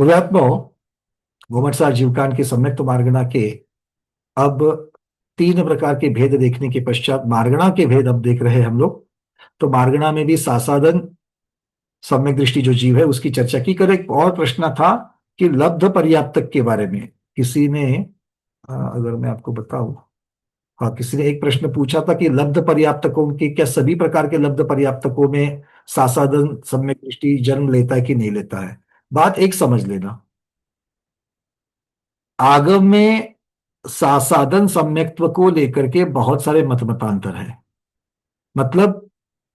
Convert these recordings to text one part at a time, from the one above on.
गुरुआत्मो, घुमटसार जीवकांड के सम्यक मार्गणा के अब तीन प्रकार के भेद देखने के पश्चात मार्गणा के भेद अब देख रहे हैं हम लोग। तो मार्गणा में भी सासादन सम्यक दृष्टि जो जीव है उसकी चर्चा की कर। एक और प्रश्न था कि लब्ध पर्याप्तक के बारे में किसी ने, अगर मैं आपको बताऊं, हाँ, किसी ने एक प्रश्न पूछा था कि लब्ध पर्याप्तकों के क्या सभी प्रकार के लब्ध पर्याप्तकों में सासादन सम्यक दृष्टि जन्म लेता है कि नहीं लेता है। बात एक समझ लेना, आगम में सासादन सम्यक्त्व को लेकर के बहुत सारे मत मतांतर है। मतलब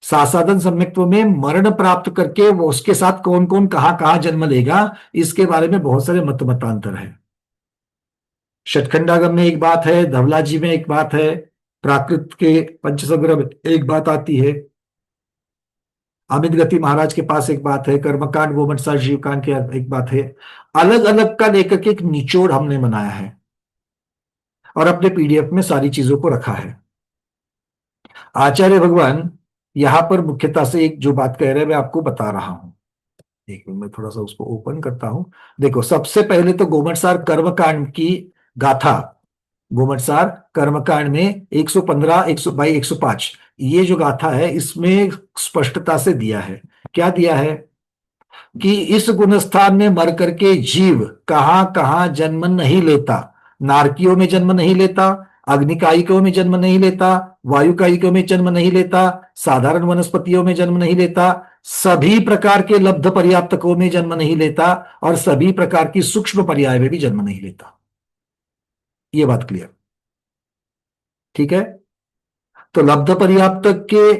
सासादन सम्यक्त्व में मरण प्राप्त करके वो उसके साथ कौन कौन कहाँ कहाँ जन्म लेगा, इसके बारे में बहुत सारे मत मतांतर है। षटखंडागम में एक बात है, धवला जी में एक बात है, प्राकृत के पंचसंग्रह में एक बात आती है, अमित गति महाराज के पास एक बात है, कर्मकांड गोमटसार जीवकांड के एक बात है। अलग अलग का लेकर के एक निचोड़ हमने बनाया है और अपने पीडीएफ में सारी चीजों को रखा है। आचार्य भगवान यहां पर मुख्यता से एक जो बात कह रहे हैं मैं आपको बता रहा हूं। एक मिनट में थोड़ा सा उसको ओपन करता हूं। देखो, सबसे पहले तो गोमटसार कर्मकांड की गाथा, गोमटसार कर्मकांड में 115, 122, 105, ये जो गाथा है इसमें स्पष्टता से दिया है। क्या दिया है कि इस गुणस्थान में मर करके जीव कहां कहां जन्म नहीं लेता। नारकियों में जन्म नहीं लेता, अग्निकायिकों में जन्म नहीं लेता, वायुकायिकों में जन्म नहीं लेता, साधारण वनस्पतियों में जन्म नहीं लेता, सभी प्रकार के लब्ध पर्याप्तकों में जन्म नहीं लेता और सभी प्रकार की सूक्ष्म पर्याय में भी जन्म नहीं लेता। ये बात क्लियर, ठीक है। तो लब्ध पर्याप्तक के,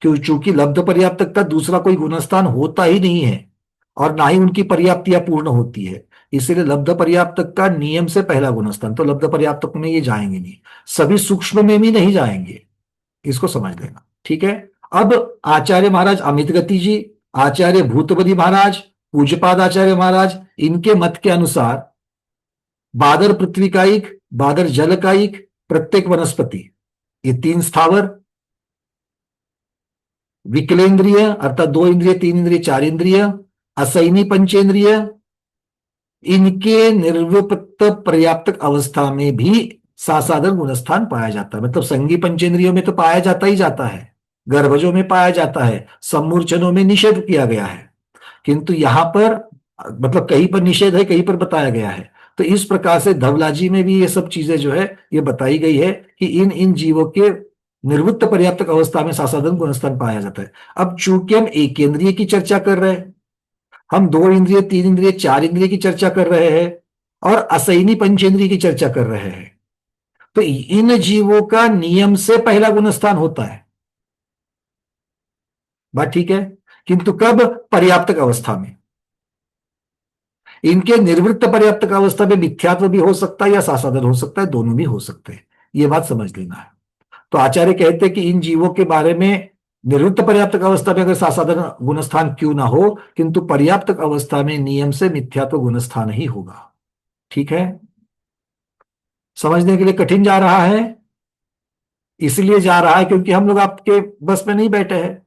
क्यों, चूंकि लब्ध पर्याप्तक का दूसरा कोई गुणस्थान होता ही नहीं है और ना ही उनकी पर्याप्तियां पूर्ण होती है, इसलिए लब्ध पर्याप्तक का नियम से पहला गुणस्थान, तो लब्ध पर्याप्तक में ये जाएंगे नहीं, सभी सूक्ष्म में भी नहीं जाएंगे। इसको समझ लेना, ठीक है। अब आचार्य महाराज अमित गति जी, आचार्य भूतपति महाराज, पूज्यपाद आचार्य महाराज, इनके मत के अनुसार बादर पृथ्वी कायिक, बादर जल कायिक, प्रत्येक वनस्पति, ये तीन स्थावर, विकलेंद्रिय अर्थात दो इंद्रिय, तीन इंद्रिय, चार इंद्रिय, असैनी पंचेंद्रिय, इनके निर्विपत्त पर्याप्तक अवस्था में भी सासाधन गुणस्थान पाया जाता है। मतलब संगी पंचेंद्रियों में तो पाया जाता ही जाता है, गर्भजों में पाया जाता है, सम्मूर्छनों में निषेध किया गया है, किंतु यहां पर मतलब कहीं पर निषेध है, कहीं पर बताया गया है। तो इस प्रकार से धवलाजी में भी ये सब चीजें जो है ये बताई गई है कि इन इन जीवों के निर्वृत्त पर्याप्तक अवस्था में सासाधन गुणस्थान पाया जाता है। अब चूंकि हम एक इंद्रिय की चर्चा कर रहे हैं, हम दो इंद्रिय, तीन इंद्रिय, चार इंद्रिय की चर्चा कर रहे हैं और असैनी पंचेंद्रिय की चर्चा कर रहे हैं, तो इन जीवों का नियम से पहला गुणस्थान होता है। बात ठीक है, किंतु कब? पर्याप्तक अवस्था में। इनके निर्वृत्त पर्याप्तक अवस्था में मिथ्यात्व भी हो सकता है या सासाधन हो सकता है, दोनों भी हो सकते हैं। यह बात समझ लेना है। तो आचार्य कहते हैं कि इन जीवों के बारे में निवृत्त पर्याप्तक अवस्था में अगर सासाधन गुणस्थान क्यों ना हो, किंतु पर्याप्तक अवस्था में नियम से मिथ्यात्व गुणस्थान ही होगा। ठीक है, समझने के लिए कठिन जा रहा है, इसलिए जा रहा है क्योंकि हम लोग आपके बस में नहीं बैठे हैं।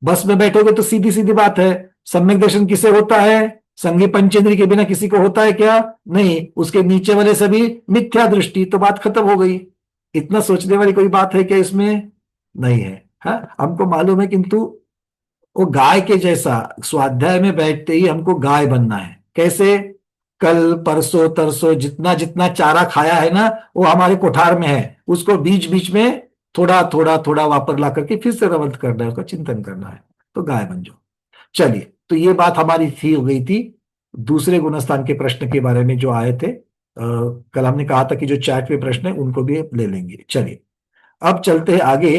बस में बैठोगे तो सीधी सीधी बात है, सम्यक दर्शन किसे होता है? संगी पंचेंद्रिय के बिना किसी को होता है क्या? नहीं, उसके नीचे वाले सभी मिथ्या दृष्टि, तो बात खत्म हो गई। इतना सोचने वाली कोई बात है क्या इसमें? नहीं है। हाँ, हमको मालूम है, किंतु वो गाय के जैसा स्वाध्याय में बैठते ही हमको गाय बनना है। कैसे? कल परसों तरसों जितना जितना चारा खाया है ना, वो हमारे कोठार में है, उसको बीच बीच में थोड़ा थोड़ा थोड़ा वापर ला करके फिर से रवंत करना है, उसका चिंतन करना है, तो गाय बन जाओ। चलिए, तो ये बात हमारी थी, हो गई थी दूसरे गुणस्थान के प्रश्न के बारे में जो आए थे। कल हमने कहा था कि जो चैट पे प्रश्न है उनको भी ले लेंगे। चलिए, अब चलते हैं आगे।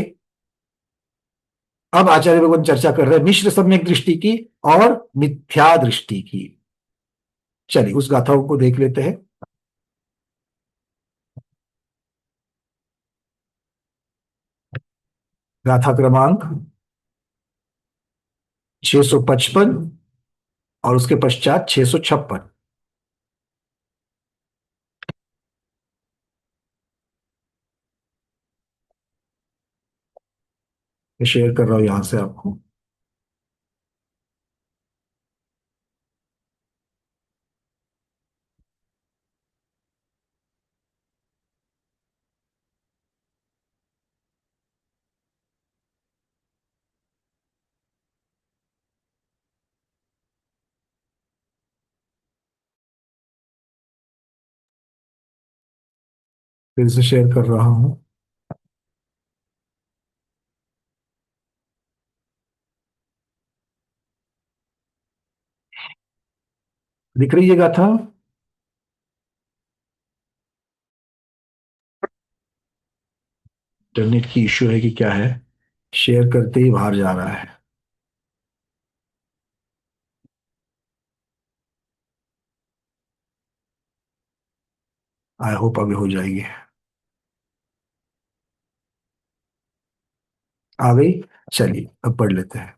अब आचार्य भगवान चर्चा कर रहे हैं मिश्र सम्यक दृष्टि की और मिथ्या दृष्टि की। चलिए, उस गाथाओं को देख लेते हैं। गाथा क्रमांक 655 और उसके पश्चात 656। मैं शेयर कर रहा हूं यहां से आपको। फिर से शेयर कर रहा हूं। दिख रही है गाथा? इंटरनेट की इश्यू है कि क्या है? शेयर करते ही बाहर जा रहा है। आई होप अभी हो जाएगी। आ गई? चलिए अब पढ़ लेते हैं।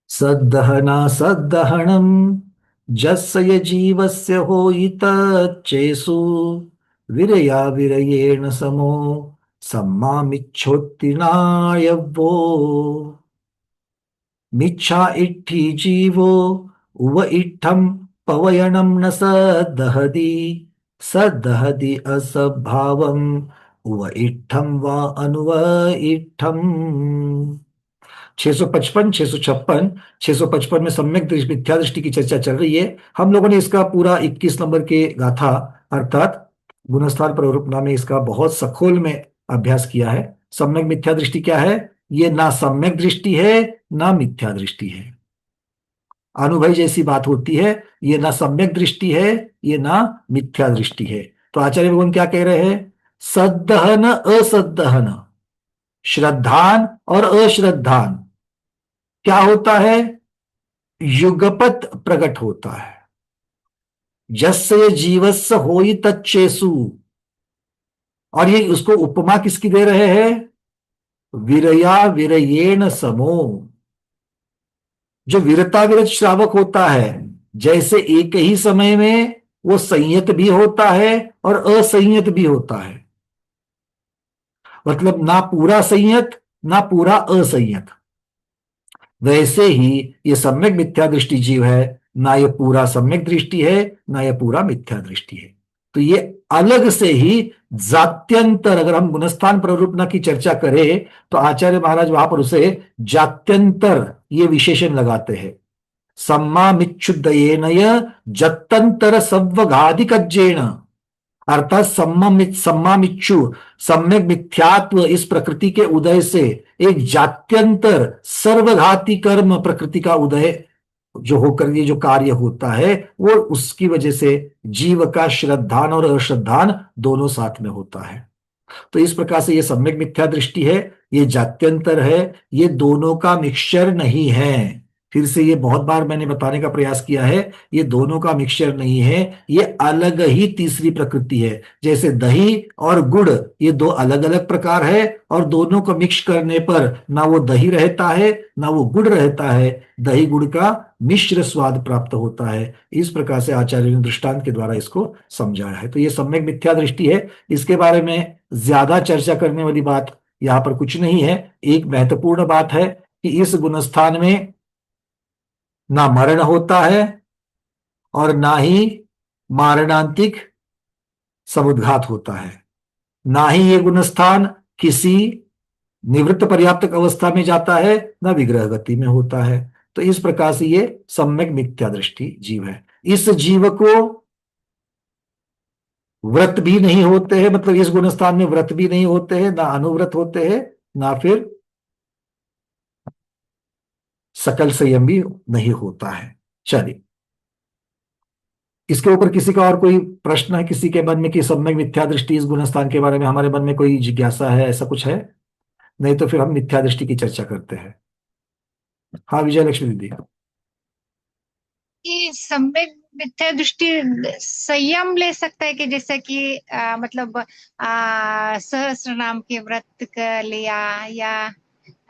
सद्दहना सद्दहनम जस्य जीवस्य होयितच्चेषु विरया विरयेण समो सम्मामिच्छोत्तिनायवो मिच्छा इट्ठी जीवो उव इत्थं पवयणं न सदहति असभावम् उव इत्थं वा अनुव इत्थं। 655 656। 655 में सम्यक मिथ्या दृष्टि की चर्चा चल रही है। हम लोगों ने इसका पूरा 21 नंबर के गाथा अर्थात गुणस्थान प्रवृत्ति में इसका बहुत सखोल में अभ्यास किया है। सम्यक मिथ्या दृष्टि क्या है? ये ना सम्यक दृष्टि है ना मिथ्या दृष्टि है। अनुभव जैसी बात होती है। ये ना सम्यक दृष्टि है, ये ना मिथ्या दृष्टि है। तो आचार्य भगवान क्या कह रहे हैं? सद्दहन असद्दहन, श्रद्धान और अश्रद्धान क्या होता है? युगपत प्रकट होता है। जस्य जीवस्य होई तच्चेसु। और ये उसको उपमा किसकी दे रहे हैं? विरया विरयेण समो। जो विरता विरत श्रावक होता है, जैसे एक ही समय में वो संयत भी होता है और असंयत भी होता है। मतलब ना पूरा संयत ना पूरा असंयत। वैसे ही ये सम्यक मिथ्या दृष्टि जीव है। ना ये पूरा सम्यक दृष्टि है ना ये पूरा मिथ्या दृष्टि है। तो ये अलग से ही जात्यंतर, अगर हम गुणस्थान प्रवृत्ति की चर्चा करें तो आचार्य महाराज वहां पर उसे जात्यंतर ये विशेषण लगाते हैं। सम्मामिच्छुदयेन जत्तंतर सव्वघाधिकज्जेन। अर्थात सम्मामिच्छु सम्यक मिथ्यात्व इस प्रकृति के उदय से एक जात्यंतर सर्वघाती कर्म प्रकृति का उदय जो होकर ये जो कार्य होता है वो उसकी वजह से जीव का श्रद्धान और अश्रद्धान दोनों साथ में होता है। तो इस प्रकार से ये सम्यक मिथ्या दृष्टि है, ये जात्यंतर है, ये दोनों का मिक्सचर नहीं है। फिर से ये बहुत बार मैंने बताने का प्रयास किया है, ये दोनों का मिक्सचर नहीं है, ये अलग ही तीसरी प्रकृति है। जैसे दही और गुड़ ये दो अलग अलग प्रकार है और दोनों को मिक्स करने पर ना वो दही रहता है ना वो गुड़ रहता है, दही गुड़ का मिश्र स्वाद प्राप्त होता है। इस प्रकार से आचार्य ने दृष्टांत के द्वारा इसको समझाया है। तो ये सम्यक मिथ्या दृष्टि है। इसके बारे में ज्यादा चर्चा करने वाली बात यहां पर कुछ नहीं है। एक महत्वपूर्ण बात है कि इस गुणस्थान में ना मरण होता है और ना ही मारणांतिक समुद्घात होता है। ना ही ये गुणस्थान किसी निवृत्त पर्याप्तक अवस्था में जाता है ना विग्रह गति में होता है। तो इस प्रकार से ये सम्यक मिथ्या दृष्टि जीव है। इस जीव को व्रत भी नहीं होते हैं, मतलब इस गुणस्थान में व्रत भी नहीं होते हैं, ना अनुव्रत होते हैं ना फिर सकल संयम भी नहीं होता है। चलिए, इसके ऊपर किसी का और कोई प्रश्न है किसी के मन में कि सम्यक मिथ्या दृष्टि इस गुणस्थान के बारे में हमारे मन में कोई जिज्ञासा है, ऐसा कुछ है? नहीं तो फिर हम मिथ्या दृष्टि की चर्चा करते हैं। हाँ विजय लक्ष्मी दीदी। कि सम्यक मिथ्या दृष्टि संयम ले सकता है कि जैसे कि मतलब सहस्त्र नाम के व्रत कर लिया या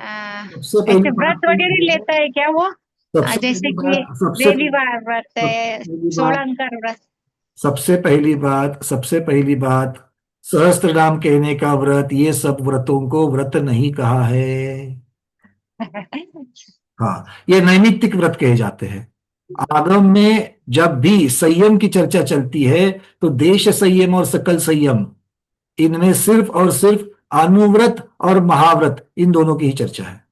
सबसे पहली ऐसे बात व्रत तो वगैरह ये है, लेता है क्या वो? सबसे जैसे पहली कि बात सबसे देवीवार व्रत सबसे है, पहली बात सोलंकर व्रत। सबसे पहली बात सहस्त्र नाम कहने का व्रत ये सब व्रतों को व्रत नहीं कहा है। हाँ, ये नैमित्तिक व्रत कहे जाते हैं। आगम में जब भी संयम की चर्चा चलती है तो देश संयम और सकल संयम इनमें सिर्फ और सिर्फ अनुव्रत और महाव्रत इन दोनों की ही चर्चा है।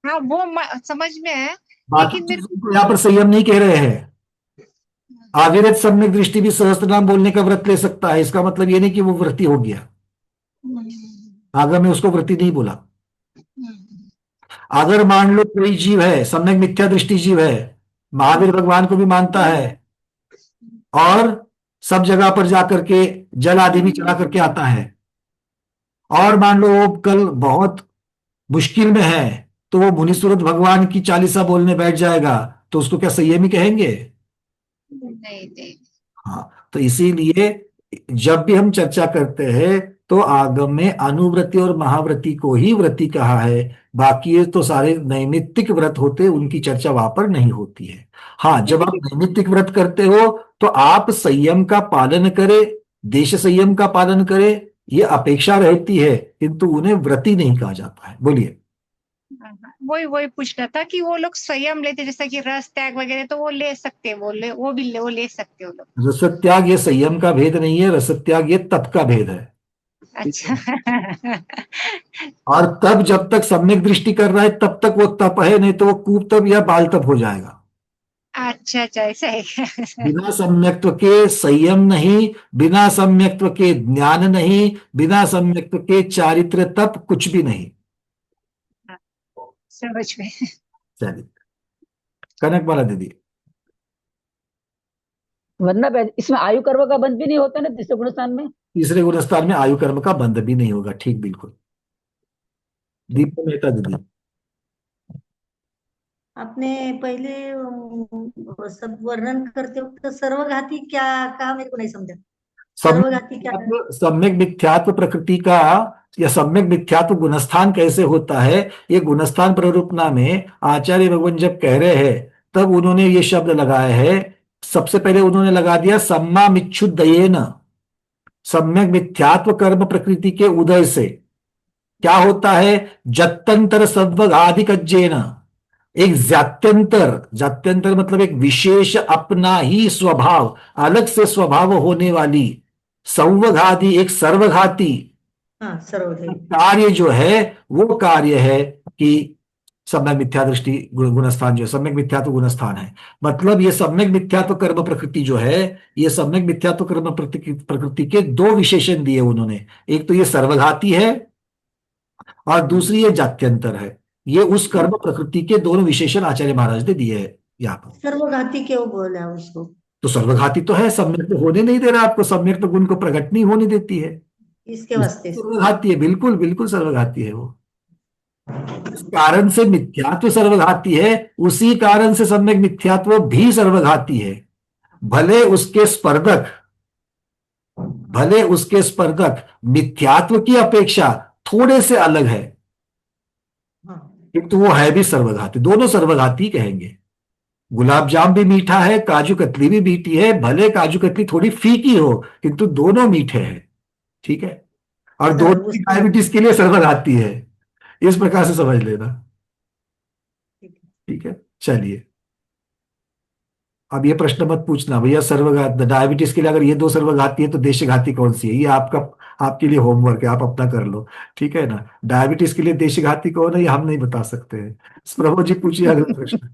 हाँ वो समझ में है। बाकी लेकिन मेरे चीजों को यहाँ पर संयम नहीं कह रहे हैं। अविरत सम्यक दृष्टि भी सहस्त्र नाम बोलने का व्रत ले सकता है, इसका मतलब ये नहीं कि वो व्रती हो गया। हम्म, अगर मैं उसको व्रती नहीं बोला। हम्म, अगर मान लो कोई जीव है, सम्यक मिथ्या दृष्टि जीव है, महावीर भगवान को भी मानता है, और सब जगह पर जाकर के जल आदि भी चला करके आता है, और मान लो वो कल बहुत मुश्किल में है, तो वो मुनीश्वरत भगवान की चालीसा बोलने बैठ जाएगा, तो उसको क्या संयमी कहेंगे? नहीं नहीं। हाँ, तो इसीलिए जब भी हम चर्चा करते हैं तो आगम में अनुव्रति और महाव्रति को ही व्रति कहा है। बाकी ये तो सारे नैमित्तिक व्रत होते, उनकी चर्चा वहां पर नहीं होती है। हाँ, जब जैसे आप कि नैमित्तिक व्रत करते हो तो आप संयम का पालन करें, देश संयम का पालन करें, ये अपेक्षा रहती है, किंतु उन्हें व्रति नहीं कहा जाता है। बोलिए। हाँ, हाँ, वही वही पूछना था कि वो लोग संयम लेते, जैसे कि रस त्याग वगैरह, तो वो ले सकते हैं, वो ले सकते हैं वो लोग। रसत्याग ये संयम का भेद नहीं है, रसत्याग ये तप का भेद है। ठीक अच्छा। है? और तब जब तक सम्यक दृष्टि कर रहा है तब तक वो तप है, नहीं तो वो कूप तप या बाल तप हो जाएगा। अच्छा अच्छा, ऐसा है क्या? बिना सम्यक्त्व के संयम नहीं, बिना सम्यक्त्व के ज्ञान नहीं, बिना सम्यक्त्व के चारित्र तप कुछ भी नहीं। हाँ, समझ में। चलिए, कनक वाला दीदी। वरना इसमें आयु कर्म का बंध भी नहीं होता ना तीसरे गुणस्थान में। तीसरे गुणस्थान में आयु कर्म का बंध भी नहीं होगा, ठीक बिल्कुल। दीपक मेहता दीदी। आपने पहले सब वर्णन करते वक्त सर्वघाती क्या कहा, मेरे को नहीं समझा। सर्वघाती क्या है? सम्यक मिथ्यात्व प्रकृति का या सम्यक मिथ्यात्व गुणस्थान कैसे होता है, ये गुणस्थान प्ररूपना में आचार्य भगवान जब कह रहे हैं तब उन्होंने ये शब्द लगाए हैं। सबसे पहले उन्होंने लगा दिया सम्मा मिच्छुदयेन, सम्यक मिथ्यात्व कर्म प्रकृति के उदय से क्या होता है, जत्यंतर सद्वघाधिकज्जेन, एक जात्यंतर, जात्यंतर मतलब एक विशेष अपना ही स्वभाव, अलग से स्वभाव होने वाली संवघाती, एक सर्वघाती हाँ, सर्वघाती। कार्य जो है वो कार्य है कि सम्यक मिथ्या दृष्टि गुणस्थान जो है, सम्यक मिथ्यात्व गुणस्थान है। मतलब ये सम्यक मिथ्यात्व कर्म प्रकृति जो है, ये सम्यक मिथ्यात्व कर्म प्रकृति के दो विशेषण दिए उन्होंने। एक तो ये सर्वघाती है और दूसरी ये जात्यंतर है। ये उस कर्म प्रकृति के दोनों विशेषण आचार्य महाराज ने दिए हैं यहाँ पर। सर्वघाती क्यों बोला उसको? तो सर्वघाती तो है, सम्यक तो होने नहीं दे रहा आपको, सम्यक तो गुण को प्रकट नहीं होने देती है, इसके वास्ते सर्वघाती है, बिल्कुल बिल्कुल सर्वघाती है वो। जिस कारण से मिथ्यात्व सर्वघाती है उसी कारण से सम्यक मिथ्यात्व भी सर्वघाती है। भले उसके स्पर्धक, भले उसके स्पर्धक मिथ्यात्व की अपेक्षा थोड़े से अलग है, हाँ, किंतु वो है भी सर्वघाती, दोनों सर्वघाती कहेंगे। गुलाब जाम भी मीठा है, काजू कतली भी मीठी है, भले काजू कतली थोड़ी फीकी हो किंतु दोनों मीठे हैं। ठीक है? और सर दोनों की डायबिटीज के लिए सर्वघाती है, इस प्रकार से समझ लेना। ठीक है, चलिए। अब ये प्रश्न मत पूछना भैया सर्वघात डायबिटीज के लिए अगर ये दो सर्वघाती है तो देशघाती कौन सी है, ये आपका, आपके लिए होमवर्क है, आप अपना कर लो। ठीक है ना? डायबिटीज के लिए देशघाती कौन है ये हम नहीं बता सकते हैं। प्रभु जी पूछिए अगला प्रश्न।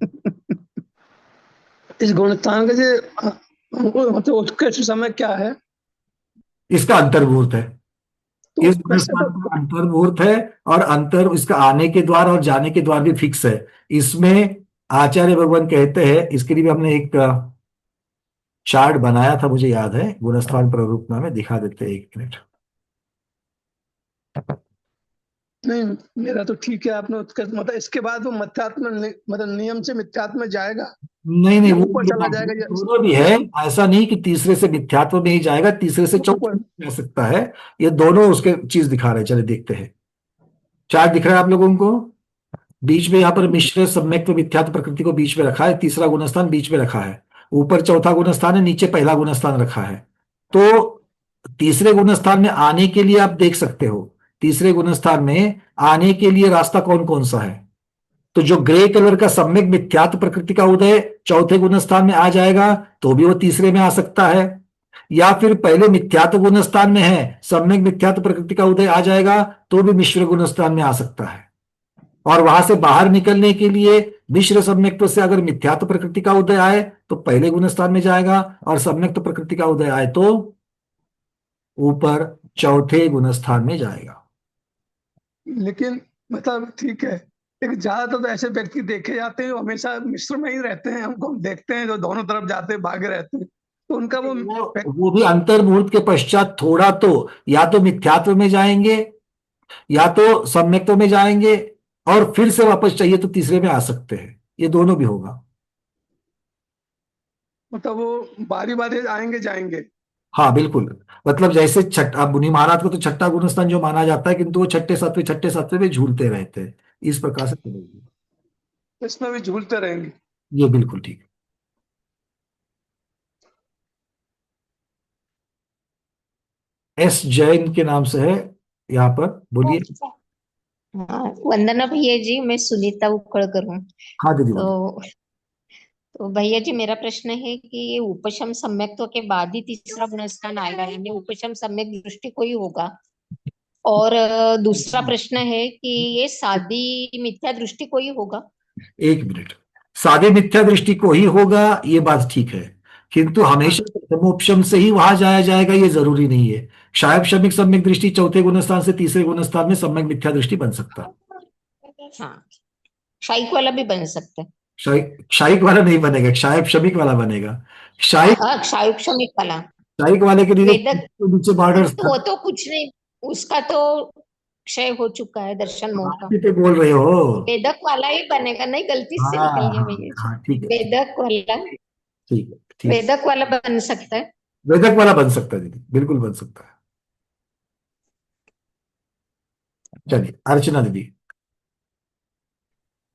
इस गुणस्थान का जो मतलब उत्कृष्ट समय क्या है? इसका अंतर्भूत है, तो इस उत्कृष्ट गुणस्थान का अंतर्भूत है, और अंतर इसका आने के द्वार और जाने के द्वार भी फिक्स है। इसमें आचार्य भगवान कहते हैं, इसके लिए भी हमने एक चार्ट बनाया था, मुझे याद है, गुणस्थान प्ररूपना में दिखा देते हैं, एक मिनट। नहीं, मेरा तो ठीक है, आपने उत्कृष्ट मतलब इसके बाद वो मिथ्यात्म मतलब नियम से मिथ्यात्म में जाएगा, नहीं नहीं, वो ऊपर चला जाएगा या दोनों भी है। ऐसा नहीं कि तीसरे से मिथ्यात्व में ही जाएगा, तीसरे से चौथे ऊपर? में जा सकता है। ये दोनों उसके चीज दिखा रहे हैं, चले देखते हैं। चार्ट दिख रहा है आप लोगों को? बीच में यहाँ पर मिश्र सम्यक मिथ्यात्व प्रकृति को बीच में रखा है, तीसरा गुणस्थान बीच में रखा है, ऊपर चौथा गुणस्थान है, नीचे पहला गुणस्थान रखा है। तो तीसरे गुणस्थान में आने के लिए आप देख सकते हो, तीसरे गुणस्थान में आने के लिए रास्ता कौन कौन सा है। तो जो ग्रे कलर का सम्यक मिथ्यात्व प्रकृति का उदय चौथे गुणस्थान में आ जाएगा तो भी वो तीसरे में आ सकता है, या फिर पहले मिथ्यात्व गुणस्थान में है, सम्यक मिथ्यात्व प्रकृति का उदय आ जाएगा तो भी मिश्र गुणस्थान में आ सकता है। और वहां से बाहर निकलने के लिए मिश्र सम्यक्त्व से अगर मिथ्यात्व प्रकृति का उदय आए तो पहले गुणस्थान में जाएगा, और सम्यक्त्व प्रकृति का उदय आए तो ऊपर चौथे गुणस्थान में जाएगा। लेकिन मतलब ठीक है, लेकिन ज्यादातर तो ऐसे व्यक्ति देखे जाते हैं जो हमेशा मिश्र में ही रहते हैं, हम देखते हैं जो दोनों तरफ जाते भागे रहते हैं, तो उनका वो भी अंतर्मुहूर्त के पश्चात थोड़ा तो या तो मिथ्यात्व में जाएंगे या तो सम्यक्त्व में जाएंगे, और फिर से वापस चाहिए तो तीसरे में आ सकते हैं, ये दोनों भी होगा। मतलब वो बारी बारी आएंगे जाएंगे। हाँ बिल्कुल, मतलब जैसे छठा, मुनि महाराज को तो छठा गुणस्थान जो माना जाता है, किंतु वो छठे सातवें में झूलते रहते हैं, इस प्रकार से चलेगी। इसमें भी झूलते रहेंगे। ये बिल्कुल ठीक है। एस जैन के नाम से है यहाँ पर, बोलिए। हाँ, वंदना भैया जी, मैं सुनीता उखड़कर हूँ। हाँ दीदी बोलिए। तो भैया जी, मेरा प्रश्न है कि ये उपशम सम्यक्त्व के बाद ही तीसरा गुणस्थान आएगा, यानी उपशम सम्यक दृष्टि को ही होगा? और दूसरा प्रश्न है कि ये सादी मिथ्या दृष्टि को ही होगा? एक मिनट, सादे मिथ्या दृष्टि को ही होगा, ये बात ठीक है, किंतु हमेशा प्रथमोपशम से ही वहां जाया जाएगा ये जरूरी नहीं है। शायद क्षमिक सम्यक दृष्टि चौथे गुणस्थान से तीसरे गुणस्थान में सम्यक मिथ्या दृष्टि बन सकता है। हाँ, शाइक वाला भी बन सकता है। क्षायिक वाला नहीं बनेगा, क्षाय क्षमिक वाला बनेगा। क्षायिक हाँ, क्षायिक क्षमिक वाला। क्षायिक वाले के लिए वेदक तो नीचे बॉर्डर तो वो तो कुछ नहीं, उसका तो क्षय हो चुका है दर्शन मोह का। पे बोल रहे हो। वेदक वाला ही बनेगा, नहीं गलती से हाँ निकल गया हाँ भैया जी। हाँ, ठीक है वेदक वाला, ठीक है ठीक। वेदक वाला बन सकता है। वेदक वाला बन सकता है दीदी, बिल्कुल बन सकता है। चलिए अर्चना दीदी।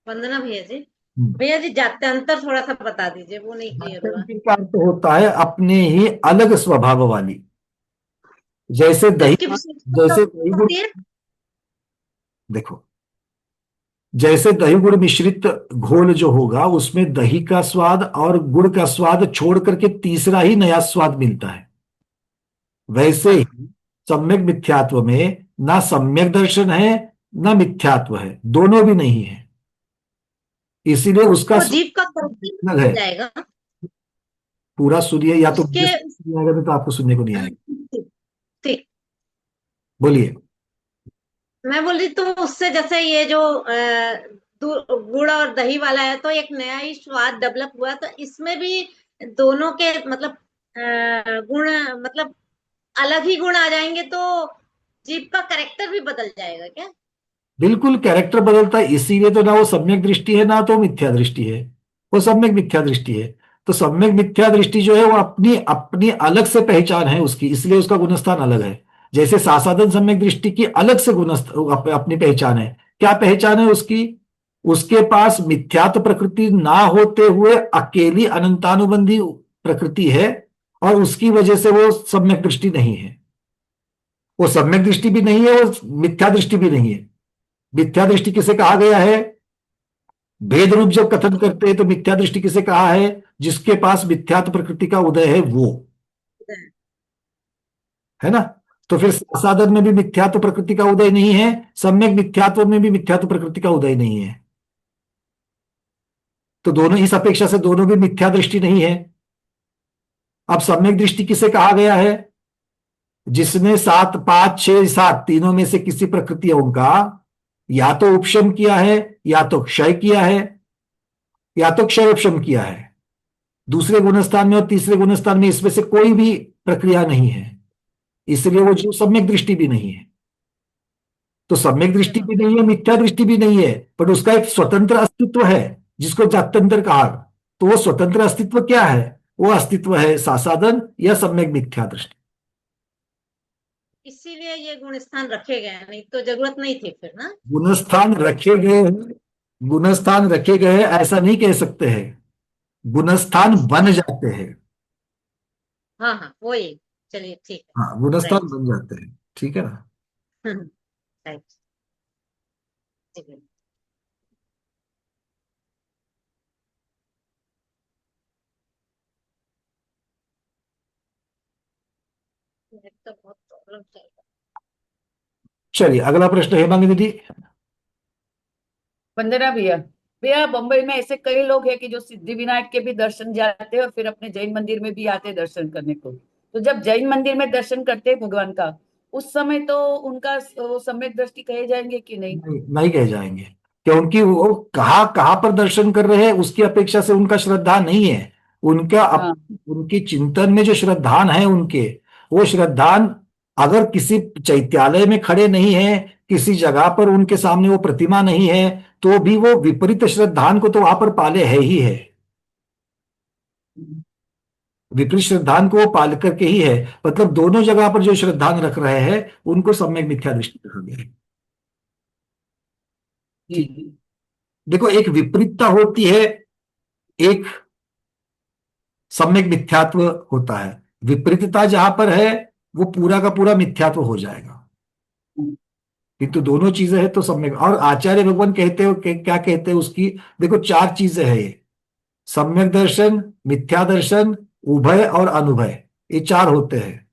वंदना भैया जी। हम्म। भैया जी, जात्यंतर थोड़ा सा बता दीजिए, वो नहीं क्लियर हुआ। जात्यंतर का अर्थ होता है अपने ही अलग स्वभाव वाली, जैसे दही, किसकी जैसे दही गुड़, होती है? देखो जैसे दही गुड़ मिश्रित घोल जो होगा उसमें दही का स्वाद और गुड़ का स्वाद छोड़ करके तीसरा ही नया स्वाद मिलता है, वैसे ही सम्यक मिथ्यात्व में ना सम्यक दर्शन है ना मिथ्यात्व है, दोनों भी नहीं है, इसीलिए उसका वो जीव का दर्शन अलग है। जाएगा पूरा सुनिए, या तो मुझे उसके। सुनिए आएगा, नहीं तो आपको सुनने को नहीं आएगा। ठीक। बोलिए। मैं बोल रही, तो उससे जैसे ये जो गुड़ और दही वाला है, तो एक नया ही स्वाद डेवलप हुआ, तो इसमें भी दोनों के मतलब गुण, मतलब अलग ही गुण आ जाएंगे, तो जीव का कैरेक्टर भी बदल जाएगा क्या? बिल्कुल कैरेक्टर बदलता है, इसीलिए तो ना वो सम्यक दृष्टि है ना तो मिथ्या दृष्टि है, वो सम्यक मिथ्या दृष्टि है। तो सम्यक मिथ्या दृष्टि जो है वो अपनी अपनी अलग से पहचान है उसकी, इसलिए उसका गुणस्थान अलग है। जैसे सासाधन सम्यक दृष्टि की अलग से अपनी पहचान है। क्या पहचान है उसकी? उसके पास मिथ्यात्व प्रकृति ना होते हुए अकेली अनंतानुबंधी प्रकृति है, और उसकी वजह से वो सम्यक दृष्टि नहीं है। वो सम्यक दृष्टि भी नहीं है, वो मिथ्या दृष्टि भी नहीं है। मिथ्या दृष्टि किसे कहा गया है? भेद रूप जब कथन करते हैं तो मिथ्या दृष्टि किसे कहा है? जिसके पास मिथ्यात्व प्रकृति का उदय है वो, है ना। तो फिर साधन में भी मिथ्यात्व प्रकृति का उदय नहीं है, सम्यक मिथ्यात्व में भी मिथ्यात्व प्रकृति का उदय नहीं है, तो दोनों इस अपेक्षा से दोनों भी मिथ्या दृष्टि नहीं है। अब सम्यक दृष्टि किसे कहा गया है? जिसने 7 5 6 7 तीनों में से किसी प्रकृतियों का या तो उपशम किया है, या तो क्षय किया है, या तो क्षय उपशम किया है। दूसरे गुणस्थान में और तीसरे गुणस्थान में इसमें से कोई भी प्रक्रिया नहीं है, इसलिए वो जीव सम्यक दृष्टि भी नहीं है। तो सम्यक दृष्टि भी नहीं है, मिथ्या दृष्टि भी नहीं है, पर उसका एक स्वतंत्र अस्तित्व है जिसको जात्यंतर कहा। तो वो स्वतंत्र अस्तित्व क्या है? वो अस्तित्व है सासाधन या सम्यक मिथ्या दृष्टि। इसीलिए ये गुण स्थान रखे गए, नहीं तो जरूरत नहीं थी फिर ना। गुणस्थान रखे गए हैं, गुणस्थान रखे गए हैं ऐसा नहीं कह सकते हैं, गुणस्थान बन जाते हैं। हाँ हाँ, वही। चलिए ठीक हाँ गुणस्थान राइट। बन जाते हैं, ठीक है ना। राइट। तो बहुत प्रॉब्लम चल रहा चलिए अगला प्रश्न हेमांगी दीदी। वंदना भैया, भैया बम्बई में ऐसे कई लोग हैं कि जो सिद्धि विनायक के भी दर्शन जाते हैं और फिर अपने जैन मंदिर में भी आते हैं दर्शन करने को। तो जब जैन मंदिर में दर्शन करते हैं भगवान का, उस समय तो उनका वो सम्यक दृष्टि कहे जाएंगे कि नहीं? नहीं, नहीं कहे जाएंगे, क्योंकि वो कहाँ कहाँ पर दर्शन कर रहे हैं उसकी अपेक्षा से उनका श्रद्धा नहीं है। उनका हाँ। उनकी चिंतन में जो श्रद्धान है उनके, वो श्रद्धान अगर किसी चैत्यालय में खड़े नहीं है, किसी जगह पर उनके सामने वो प्रतिमा नहीं है, तो भी वो विपरीत श्रद्धान को तो वहां पर पाले है ही है। विपरीत श्रद्धान को वो पाल करके ही है। मतलब दोनों जगह पर जो श्रद्धान रख रहे हैं उनको सम्यक मिथ्या दृष्टि कहा गया है। जी जी। देखो, एक विपरीतता होती है, एक सम्यक मिथ्यात्व होता है। विपरीतता जहां पर है वो पूरा का पूरा मिथ्यात्व हो जाएगा, किंतु दोनों चीजें हैं तो सम्यक। और आचार्य भगवान कहते हो क्या कहते हैं उसकी, देखो चार चीजें हैं ये, सम्यक दर्शन, मिथ्या दर्शन, उभय और अनुभय, ये चार होते हैं।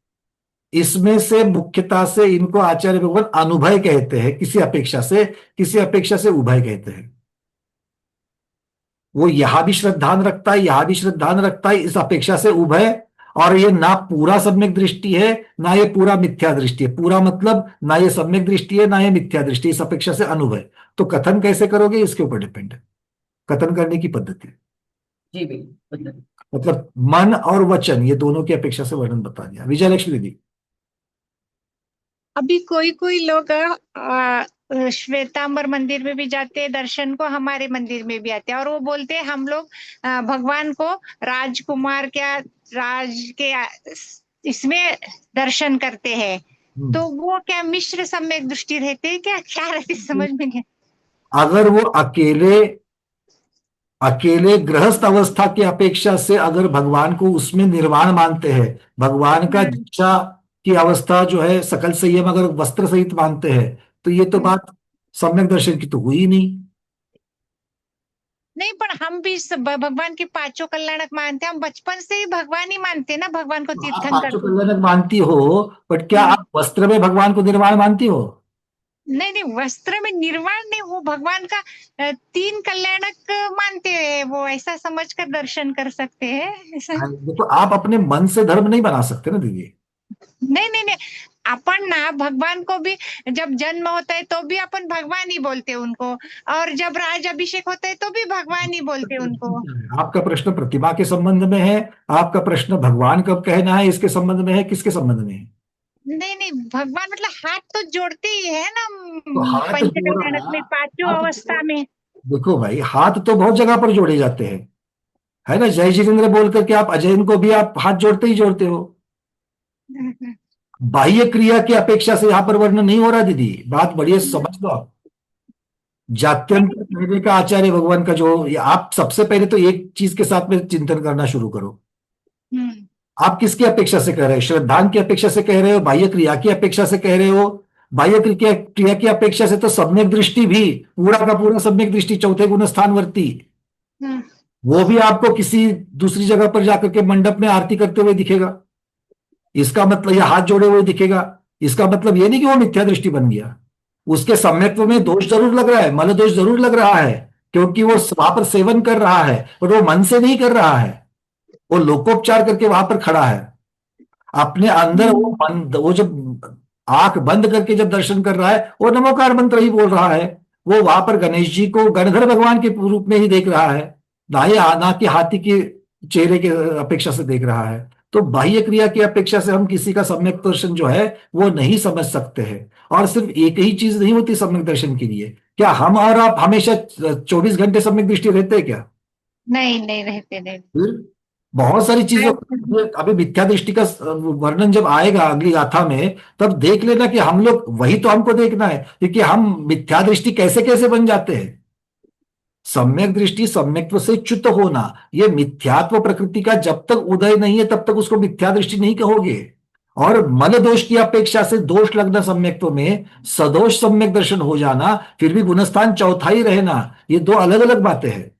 इसमें से मुख्यता से इनको आचार्य भगवान अनुभय कहते हैं, किसी अपेक्षा से उभय कहते हैं। वो यहां भी श्रद्धान रखता है, यहां भी श्रद्धान रखता है, इस अपेक्षा से उभय। और ये ना पूरा सम्यक दृष्टि है, ना ये पूरा मिथ्या दृष्टि है। पूरा मतलब ना ये सम्यक दृष्टि है, ना ये मिथ्या दृष्टि, इस अपेक्षा से अनुभय। तो कथन कैसे करोगे इसके ऊपर डिपेंड है, कथन करने की पद्धति। जी भैया। मतलब मन और वचन ये दोनों की अपेक्षा से वर्णन बता दिया। विजय लक्ष्मी दीदी। अभी कोई कोई लोग श्वेतांबर मंदिर में भी जाते हैं दर्शन को, हमारे मंदिर में भी आते हैं और वो बोलते हैं हम लोग भगवान को राजकुमार क्या राज के इसमें दर्शन करते हैं। तो वो क्या मिश्र सम्यक दृष्टि रहते हैं क्या, क्या रहती समझ में नहीं। अगर वो अकेले अकेले गृहस्थ अवस्था की अपेक्षा से अगर भगवान को उसमें निर्वाण मानते हैं, भगवान का दीक्षा की अवस्था जो है सकल संयम अगर वस्त्र सहित मानते हैं, तो ये तो बात सम्यक दर्शन की तो हुई ही नहीं। नहीं, पर हम भी भगवान के पांचों कल्याणक मानते हैं, हम बचपन से ही भगवान ही मानते हैं ना, भगवान को आप तीर्थंकर। पांचों कल्याणक मानती हो, बट क्या आप वस्त्र में भगवान को निर्वाण मानती हो? नहीं नहीं, वस्त्र में निर्वाण नहीं, वो भगवान का तीन कल्याणक मानते हैं, वो ऐसा समझकर दर्शन कर सकते हैं ऐसा। देखो, आप अपने मन से धर्म नहीं बना सकते ना दीदी। नहीं नहीं नहीं, अपन ना भगवान को भी जब जन्म होता है तो भी अपन भगवान ही बोलते हैं उनको, और जब राज अभिषेक होता है तो भी भगवान ही बोलते हैं उनको। आपका प्रश्न प्रतिमा के संबंध में है, आपका प्रश्न भगवान कब कहना है इसके संबंध में है, किसके संबंध में है? नहीं नहीं, भगवान मतलब हाथ तो जोड़ते ही है ना, तो हाथ पंच जोड़ा, कल्याणक में पांचों हाथ अवस्था में। देखो भाई, हाथ तो बहुत जगह पर जोड़े जाते हैं, है ना। जय जितेंद्र बोल करके आप अजय को भी आप हाथ जोड़ते ही जोड़ते हो। बाह्य क्रिया की अपेक्षा से यहां पर वर्णन नहीं हो रहा दीदी, बात बढ़िया समझ लो आप। जात्यंतर कहने का आचार्य भगवान का जो, आप सबसे पहले तो एक चीज के साथ में चिंतन करना शुरू करो। आप किसकी अपेक्षा से कह रहे हो? श्रद्धान की अपेक्षा से कह रहे हो, बाह्य क्रिया की अपेक्षा से कह रहे हो? बाह्य क्रिया की अपेक्षा से तो सम्यक दृष्टि भी, पूरा का पूरा सम्यक दृष्टि चौथे गुण स्थानवर्ती, वो भी आपको किसी दूसरी जगह पर जाकर के मंडप में आरती करते हुए दिखेगा। इसका मतलब, या हाथ जोड़े हुए दिखेगा, इसका मतलब ये नहीं कि वो मिथ्या दृष्टि बन गया। उसके सम्यक्त्व में दोष जरूर लग रहा है, मल दोष जरूर लग रहा है, क्योंकि वो वहां पर सेवन कर रहा है, पर वो मन से नहीं कर रहा है, वो लोकोपचार करके वहां पर खड़ा है। अपने अंदर वो जब आंख बंद करके जब दर्शन कर रहा है, वो नमोकार मंत्र ही बोल रहा है। वो वहां पर गणेश जी को गणधर भगवान के रूप में ही देख रहा है, ना कि हाथी के चेहरे के अपेक्षा से देख रहा है। तो बाह्य क्रिया की अपेक्षा से हम किसी का सम्यक दर्शन जो है वो नहीं समझ सकते हैं। और सिर्फ एक ही चीज नहीं होती सम्यक दर्शन के लिए। क्या हम और आप हमेशा 24 घंटे सम्यक दृष्टि रहते हैं क्या? नहीं नहीं रहते, नहीं। फिर बहुत सारी चीजों, अभी मिथ्या दृष्टि का वर्णन जब आएगा अगली गाथा में, तब देख लेना कि हम लोग, वही तो हमको देखना है, क्योंकि हम मिथ्या दृष्टि कैसे कैसे बन जाते हैं। सम्यक दृष्टि, सम्यक्त्व से च्युत होना, ये मिथ्यात्व प्रकृति का जब तक उदय नहीं है तब तक उसको मिथ्या दृष्टि नहीं कहोगे। और मल दोष की अपेक्षा से दोष लगना सम्यक्त्व में, सदोष सम्यक दर्शन हो जाना, फिर भी गुणस्थान चौथा ही रहना, ये दो अलग अलग बातें हैं।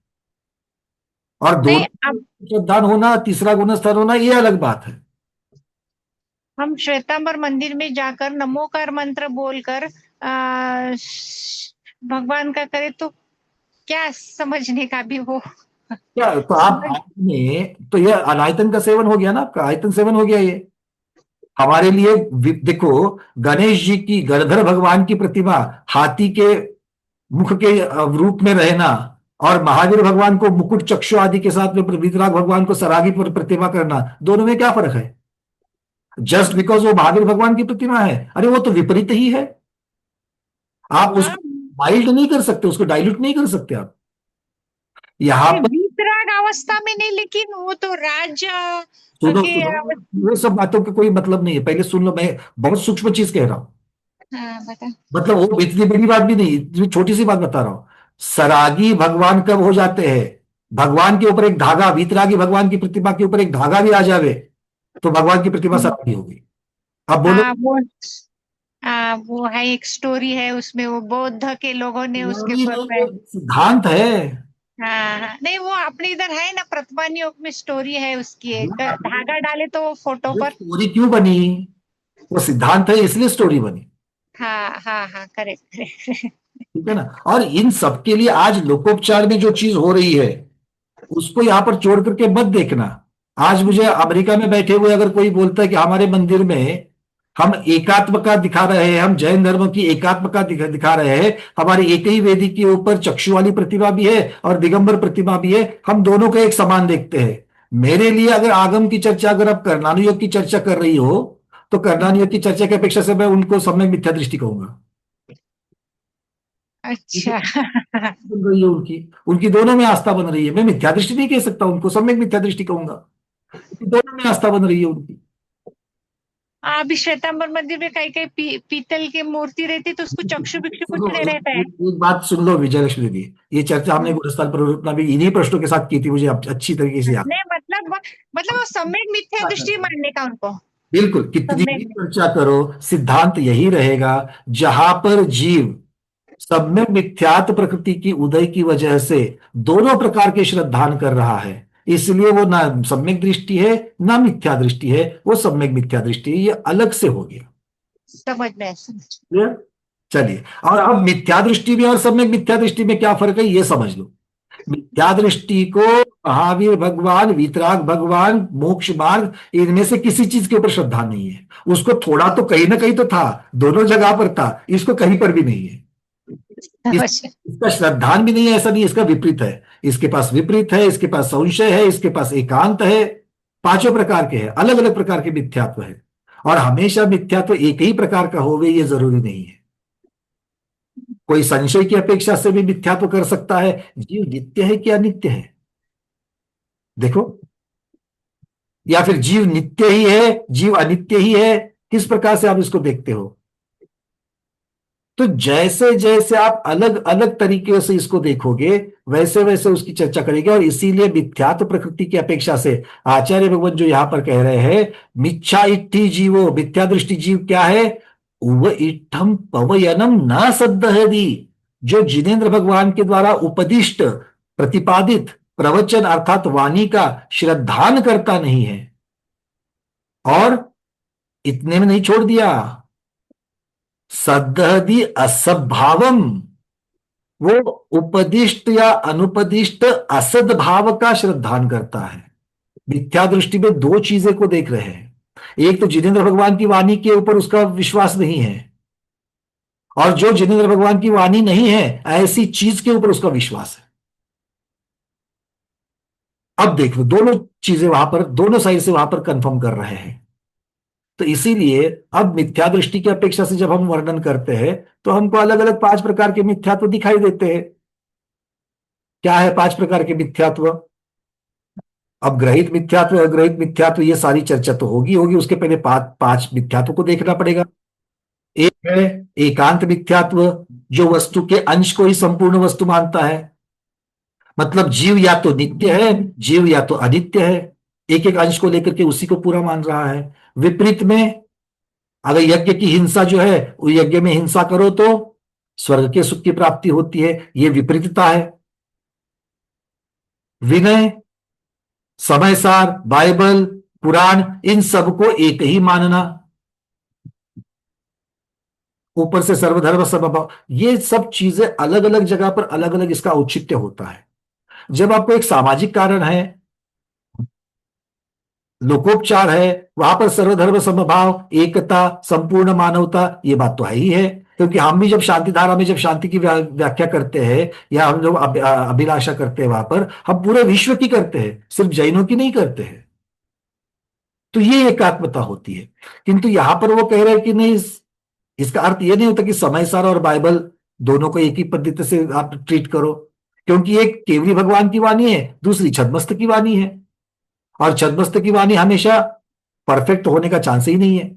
और दो श्रद्धान होना, तीसरा गुणस्थान होना, ये अलग बात है। हम श्वेतांबर मंदिर में जाकर नमोकार मंत्र बोलकर भगवान का करे तो क्या समझने का भी वो क्या तो आप आपने तो ये अनायतन का सेवन हो गया ना, आपका आयतन सेवन हो गया ये हमारे लिए। देखो, गणेश जी की, गणधर भगवान की प्रतिमा, हाथी के मुख के रूप में रहना, और महावीर भगवान को मुकुट चक्षु आदि के साथ में, वीतराग भगवान को सरागी पर प्रतिमा करना, दोनों में क्या फर्क है? जस्ट बिकॉज वो महावीर भगवान की प्रतिमा है, अरे वो तो विपरीत ही है। आप हाँ, उसको माइल्ड नहीं कर सकते, उसको डाइल्यूट नहीं कर सकते आप यहां पर। वीतराग अवस्था में नहीं, लेकिन वो तो राज सुनो के सुनो, ये सब बातों का कोई मतलब नहीं है, पहले सुन लो, मैं बहुत सूक्ष्म चीज कह रहा हूं। हाँ, बता। मतलब वो इतनी बड़ी बात भी नहीं, इतनी छोटी सी बात बता रहा हूं। सरागी भगवान कब हो जाते हैं? भगवान के ऊपर एक धागा, वीतरागी भगवान की प्रतिमा के ऊपर एक धागा भी आ जावे तो भगवान की प्रतिमा सरागी हो गई। अब बोलो। वो है, एक स्टोरी है उसमें, वो बौद्ध के लोगों ने उसके नहीं, ऊपर वो सिद्धांत है। हाँ हाँ, नहीं वो अपने इधर है ना, प्रतमान योग में स्टोरी है उसकी, एक धागा डाले तो वो फोटो वो पर। स्टोरी क्यों बनी? वो सिद्धांत है इसलिए स्टोरी बनी। हाँ हाँ हाँ, करेक्ट करेक्ट। ठीक है ना? और इन सब के लिए आज लोकोपचार में जो चीज हो रही है उसको यहां पर छोड़ करके मत देखना। आज मुझे अमेरिका में बैठे हुए अगर कोई बोलता है कि हमारे मंदिर में हम एकात्मका दिखा रहे हैं, हम जैन धर्म की एकात्मका दिखा रहे हैं, हमारी एक ही वेदी के ऊपर चक्षु वाली प्रतिमा भी है और दिगंबर प्रतिमा भी है, हम दोनों को एक समान देखते हैं। मेरे लिए अगर आगम की चर्चा, अगर आप कर्णानु योग की चर्चा कर रही हो, तो कर्णानु योग की चर्चा की अपेक्षा से मैं उनको सम्यक मिथ्या दृष्टि कहूंगा। अच्छा। बन रही है उनकी उनकी दोनों में आस्था बन रही है। मैं मिथ्या दृष्टि नहीं कह सकता, उनको सम्यक मिथ्या दृष्टि कहूंगा। दोनों में आस्था बन रही है उनकी। अभी श्वेतांबर मंदिर में कहीं कहीं पीतल की मूर्ति रहती तो उसको चक्षु बिक्षु कुछ सुनो, नहीं रहता है। एक बात सुन लो विजयलक्ष्मी दीदी, ये चर्चा हमने गुरस्थान पर भी इन्हीं प्रश्नों के साथ की थी, मुझे अच्छी तरीके से याद नहीं मतलब वो सम्यक मिथ्या दृष्टि है। मानने का उनको। बिल्कुल, कितनी भी सम्यक। चर्चा करो, सिद्धांत यही रहेगा। जहां पर जीव सम्यक मिथ्यात्व प्रकृति की उदय की वजह से दोनों प्रकार के श्रद्धान कर रहा है, इसलिए वो ना सम्यक दृष्टि है ना मिथ्या दृष्टि है, वो सम्यक मिथ्या दृष्टि है। ये अलग से हो गया। समझ में समझ। क्लियर? चलिए, और अब मिथ्या दृष्टि में और सम्यक मिथ्या दृष्टि में क्या फर्क है ये समझ लो। मिथ्या दृष्टि को महावीर भगवान, वीतराग भगवान, मोक्ष मार्ग, इनमें से किसी चीज के ऊपर श्रद्धा नहीं है। उसको थोड़ा तो कहीं ना कहीं तो था, दोनों जगह पर था, इसको कहीं पर भी नहीं है। इसका श्रद्धान भी नहीं है ऐसा नहीं, इसका विपरीत है। इसके पास विपरीत है, इसके पास संशय है, इसके पास एकांत है। पांचों प्रकार के हैं, अलग अलग प्रकार के मिथ्यात्व है। और हमेशा मिथ्यात्व एक ही प्रकार का होवे ये जरूरी नहीं है। कोई संशय की अपेक्षा से भी मिथ्यात्व कर सकता है। जीव नित्य है कि अनित्य है, देखो। या फिर जीव नित्य ही है, जीव अनित्य ही है, किस प्रकार से आप इसको देखते हो? तो जैसे जैसे आप अलग अलग तरीके से इसको देखोगे वैसे वैसे उसकी चर्चा करेंगे। और इसीलिए मिथ्यात्व प्रकृति की अपेक्षा से आचार्य भगवान जो यहां पर कह रहे हैं, मिच्छा इट्ठी जीवो, मिथ्या दृष्टि जीव क्या है? उव इट्ठम पवयनम न सद्दहति, जो जिनेन्द्र भगवान के द्वारा उपदिष्ट प्रतिपादित प्रवचन अर्थात वाणी का श्रद्धान करता नहीं है। और इतने में नहीं छोड़ दिया, सद्दहति असद्भावम, वो उपदिष्ट या अनुपदिष्ट असद्भाव का श्रद्धान करता है। मिथ्या दृष्टि में दो चीजें को देख रहे हैं, एक तो जिनेन्द्र भगवान की वाणी के ऊपर उसका विश्वास नहीं है, और जो जिनेन्द्र भगवान की वाणी नहीं है ऐसी चीज के ऊपर उसका विश्वास है। अब देख लो, दोनों चीजें वहां पर, दोनों साइड से वहां पर कंफर्म कर रहे हैं। तो इसीलिए अब मिथ्या दृष्टि की अपेक्षा से जब हम वर्णन करते हैं तो हमको अलग अलग 5 प्रकार के मिथ्यात्व दिखाई देते हैं। क्या है 5 प्रकार के मिथ्यात्व? अब ग्रहित मिथ्यात्व, अग्रहित मिथ्यात्व, ये सारी चर्चा तो होगी, उसके पहले 5 मिथ्यात्व को देखना पड़ेगा। एक है एकांत मिथ्यात्व, जो वस्तु के अंश को ही संपूर्ण वस्तु मानता है। मतलब जीव या तो नित्य है, जीव या तो अनित्य है, एक एक अंश को लेकर के उसी को पूरा मान रहा है। विपरीत में, अगर यज्ञ की हिंसा जो है, वो यज्ञ में हिंसा करो तो स्वर्ग के सुख की प्राप्ति होती है, ये विपरीतता है। विनय, समय सार, बाइबल, पुराण, इन सबको एक ही मानना। ऊपर से सर्वधर्म समभाव, ये सब चीजें अलग अलग जगह पर अलग अलग इसका औचित्य होता है। जब आपको एक सामाजिक कारण है, लोकोपचार है, वहां पर सर्वधर्म समभाव, एकता, संपूर्ण मानवता, ये बात तो है ही है। क्योंकि हम भी जब शांति धारा में जब शांति की व्याख्या करते हैं या हम लोग अभिलाषा करते हैं, वहां पर हम पूरे विश्व की करते हैं, सिर्फ जैनों की नहीं करते हैं। तो ये एकात्मता होती है। किंतु यहां पर वो कह रहे हैं कि नहीं, इसका अर्थ ये नहीं होता कि समय सार और बाइबल दोनों को एक ही पद्धति से आप ट्रीट करो, क्योंकि एक केवली भगवान की वाणी है, दूसरी छद्मस्त की वाणी है, और छद्मस्त की वाणी हमेशा परफेक्ट होने का चांस ही नहीं है।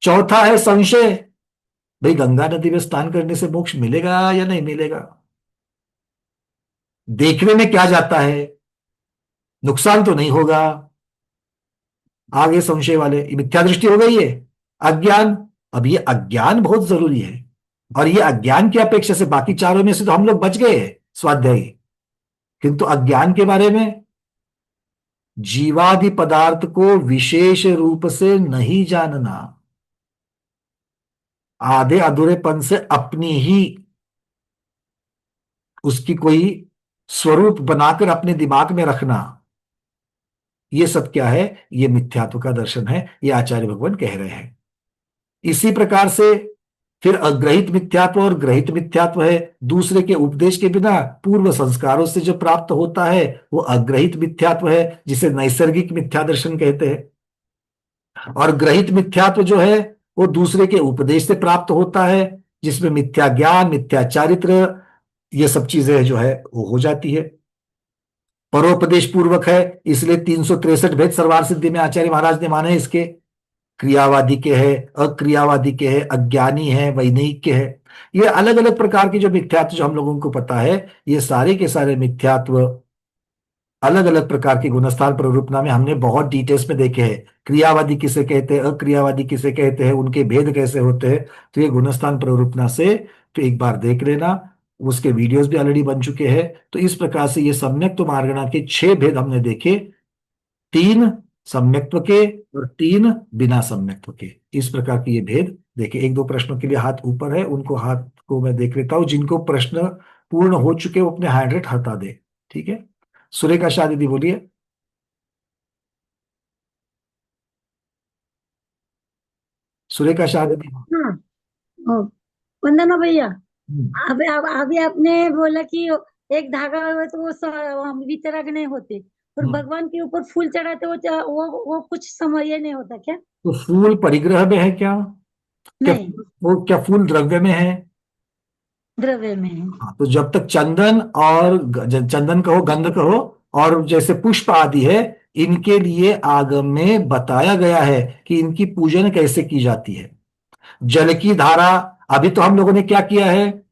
चौथा है संशय, भाई गंगा नदी में स्नान करने से मोक्ष मिलेगा या नहीं मिलेगा, देखने में क्या जाता है, नुकसान तो नहीं होगा। आगे संशय वाले, ये मिथ्या दृष्टि हो गई है। अज्ञान, अब ये अज्ञान बहुत जरूरी है, और ये अज्ञान की अपेक्षा से बाकी चारों में से तो हम लोग बच गए हैं स्वाध्यायी, किंतु अज्ञान के बारे में जीवादि पदार्थ को विशेष रूप से नहीं जानना, आधे अधूरेपन से अपनी ही उसकी कोई स्वरूप बनाकर अपने दिमाग में रखना, ये सब क्या है, ये मिथ्यात्व का दर्शन है, ये आचार्य भगवान कह रहे हैं। इसी प्रकार से फिर अग्रहित मिथ्यात्व और ग्रहित मिथ्यात्व है। दूसरे के उपदेश के बिना पूर्व संस्कारों से जो प्राप्त होता है वो अग्रहित मिथ्यात्व है, जिसे नैसर्गिक मिथ्या दर्शन कहते हैं। और ग्रहित मिथ्यात्व जो है वो दूसरे के उपदेश से प्राप्त होता है, जिसमें मिथ्या ज्ञान, मिथ्या चारित्र, ये सब चीजें जो है वो हो जाती है। परोपदेश पूर्वक है, इसलिए 363 भेद सर्वार्थ सिद्धि में आचार्य महाराज ने माने इसके। क्रियावादी के है, अक्रियावादी के है, अज्ञानी है, वैनयिक के है। ये अलग अलग प्रकार के जो मिथ्यात्व जो हम लोगों को पता है, ये सारे के सारे मिथ्यात्व अलग अलग प्रकार की गुणस्थान प्ररूपना में हमने बहुत डिटेल्स में देखे हैं। क्रियावादी किसे कहते हैं, अक्रियावादी किसे कहते हैं, उनके भेद कैसे होते हैं, तो ये गुणस्थान प्ररूपना से तो एक बार देख लेना, उसके वीडियोस भी ऑलरेडी बन चुके हैं। तो इस प्रकार से ये सम्यक्त्व मार्गणा के 6 भेद हमने देखे, 3 सम्यक्त्व के और 3 बिना सम्यक्त्व के, इस प्रकार के ये भेद देखे। 1-2 प्रश्नों के लिए हाथ ऊपर है, उनको हाथ को मैं देख लेता हूं, जिनको प्रश्न पूर्ण हो चुके वो अपने हैंड रेट हटा दे, ठीक है। सुरेखा शाह दीदी बोलिए। सुरेखा शाह दीदी। हाँ, ओ, वंदना भैया, हम्म, अभी आपने बोला कि एक धागा हुआ तो वो वितरक नहीं होते, और भगवान के ऊपर फूल चढ़ाते वो कुछ समय नहीं होता क्या? तो फूल परिग्रह में है क्या? क्या नहीं, वो क्या फूल द्रव्य में है? द्रव्य में है। हाँ, तो जब तक चंदन और चंदन कहो, गंध कहो, और जैसे पुष्प आदि है, इनके लिए आगम में बताया गया है कि इनकी पूजन कैसे की जाती है। जल की धारा, अभी तो हम लोगों ने क्या किया है,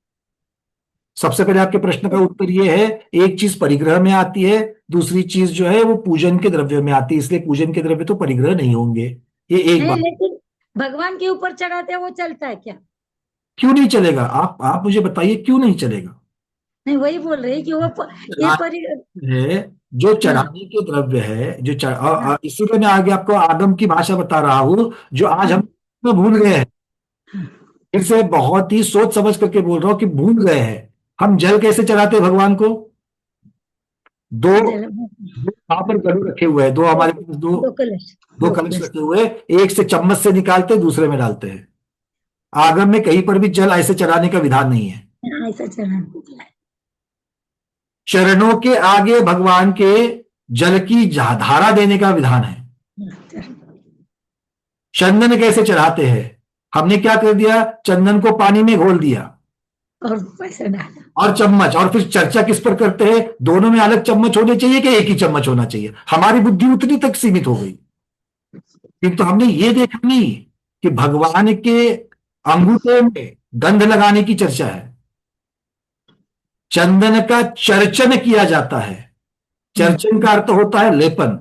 सबसे पहले आपके प्रश्न का उत्तर ये है, एक चीज परिग्रह में आती है, दूसरी चीज जो है वो पूजन के द्रव्य में आती है, इसलिए पूजन के द्रव्य तो परिग्रह नहीं होंगे, ये एक नहीं, बात। लेकिन भगवान के ऊपर चढ़ाते वो चलता है क्या? क्यों नहीं चलेगा? आप मुझे बताइए क्यों नहीं चलेगा? नहीं, वही बोल रही कि वो ये है जो हाँ, चढ़ाने के द्रव्य है, जो हाँ, इसीलिए मैं आगे आपको आगम की भाषा बता रहा हूं, जो आज हम भूल गए हैं। फिर से बहुत ही सोच समझ करके बोल रहा हूं कि भूल गए हैं। हम जल कैसे चढ़ाते हैं भगवान को? दो वहां पर गलू रखे हुए हैं, दो हमारे पास दो कलश, दो दो कलश कलश। रखे हुए हैं, एक से चम्मच से निकालते हैं, दूसरे में डालते हैं। आगम में कहीं पर भी जल ऐसे चढ़ाने का विधान नहीं है। ऐसा चढ़ाना। चरणों के आगे भगवान के जल की धारा देने का विधान है। चंदन कैसे चढ़ाते हैं? हमने क्या कर दिया, चंदन को पानी में घोल दिया और पैसा डाला और चम्मच, और फिर चर्चा किस पर करते हैं, दोनों में अलग चम्मच होने चाहिए कि एक ही चम्मच होना चाहिए। हमारी बुद्धि उतनी तक सीमित हो गई, किंतु हमने ये देखा नहीं कि भगवान के अंगूठे में गंध लगाने की चर्चा है, चंदन का चर्चन किया जाता है। चर्चन का अर्थ होता है लेपन,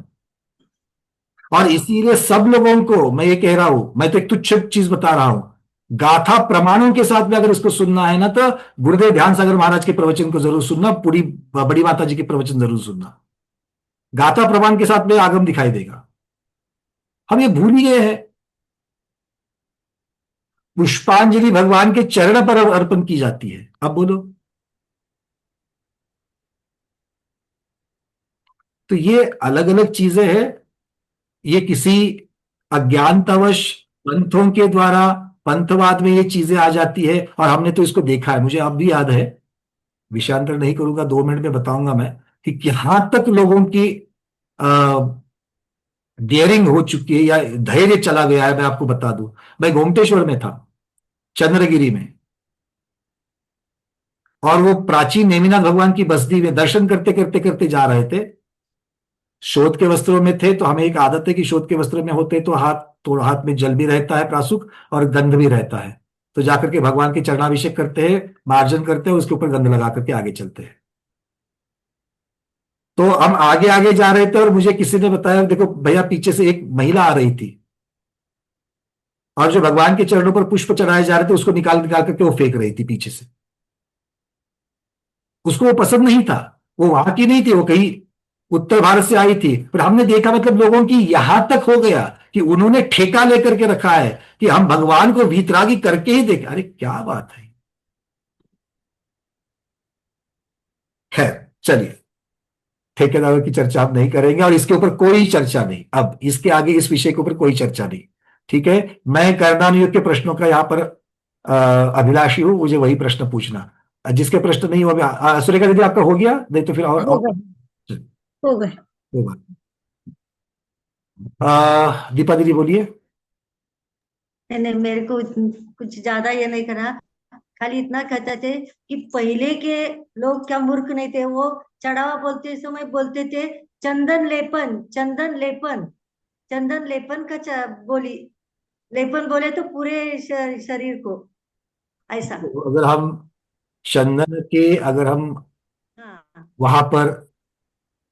और इसीलिए सब लोगों को मैं ये कह रहा हूं, मैं तो एक तुच्छ चीज बता रहा हूं, गाथा प्रमाणों के साथ में अगर इसको सुनना है ना, तो गुरुदेव ध्यान सागर महाराज के प्रवचन को जरूर सुनना, पूरी बड़ी माता जी के प्रवचन जरूर सुनना। गाथा प्रमाण के साथ में आगम दिखाई देगा। हम ये भूल ही गए हैं। पुष्पांजलि भगवान के चरण पर अर्पण की जाती है। अब बोलो। तो ये अलग अलग चीजें हैं। ये किसी अज्ञानतावश पंथों के द्वारा पंथवाद में ये चीजें आ जाती है, और हमने तो इसको देखा है। मुझे अब भी याद है, विषयांतर नहीं करूंगा, 2 मिनट में बताऊंगा मैं, कि यहां तक लोगों की डेयरिंग हो चुकी है या धैर्य चला गया है। मैं आपको बता दूं, मैं गोमटेश्वर में था, चंद्रगिरी में, और वो प्राचीन नेमिनाथ भगवान की बस्ती में दर्शन करते करते करते जा रहे थे। शोध के वस्त्रों में थे, तो हमें एक आदत है कि शोध के वस्त्र में होते तो हाथ में जल भी रहता है प्रासुक, और गंध भी रहता है। तो जाकर के भगवान के चरणाभिषेक करते हैं, मार्जन करते हैं, उसके ऊपर गंध लगा करके आगे चलते हैं। तो हम आगे आगे जा रहे थे, और मुझे किसी ने बताया, देखो भैया पीछे से एक महिला आ रही थी, और जो भगवान के चरणों पर पुष्प चढ़ाए जा रहे थे उसको निकाल निकाल करके वो फेंक रही थी पीछे से। उसको वो पसंद नहीं था, वो वहां की नहीं थी, वो कहीं उत्तर भारत से आई थी। पर हमने देखा, मतलब लोगों की यहां तक हो गया कि उन्होंने ठेका लेकर के रखा है कि हम भगवान को वीतरागी करके ही देखें। अरे क्या बात है। खैर चलिए, ठेकेदारों की चर्चा हम नहीं करेंगे, और इसके ऊपर कोई चर्चा नहीं, अब इसके आगे इस विषय के ऊपर कोई चर्चा नहीं। ठीक है, मैं करदान युग के प्रश्नों का यहाँ पर अभिलाषी हूं, मुझे वही प्रश्न पूछना। जिसके प्रश्न नहीं हो, सुरेखा दीदी आपका हो गया, नहीं तो फिर हो और गए हो गए। होगा। दीपा दीदी बोलिए। नहीं, मेरे को कुछ ज्यादा ये नहीं करा, खाली इतना कहते थे कि पहले के लोग क्या मूर्ख नहीं थे, वो चढ़ावा बोलते समय बोलते थे चंदन लेपन, चंदन लेपन, चंदन लेपन का बोली, लेपन बोले तो पूरे शरीर को ऐसा। अगर हम चंदन के, अगर हम हाँ वहां पर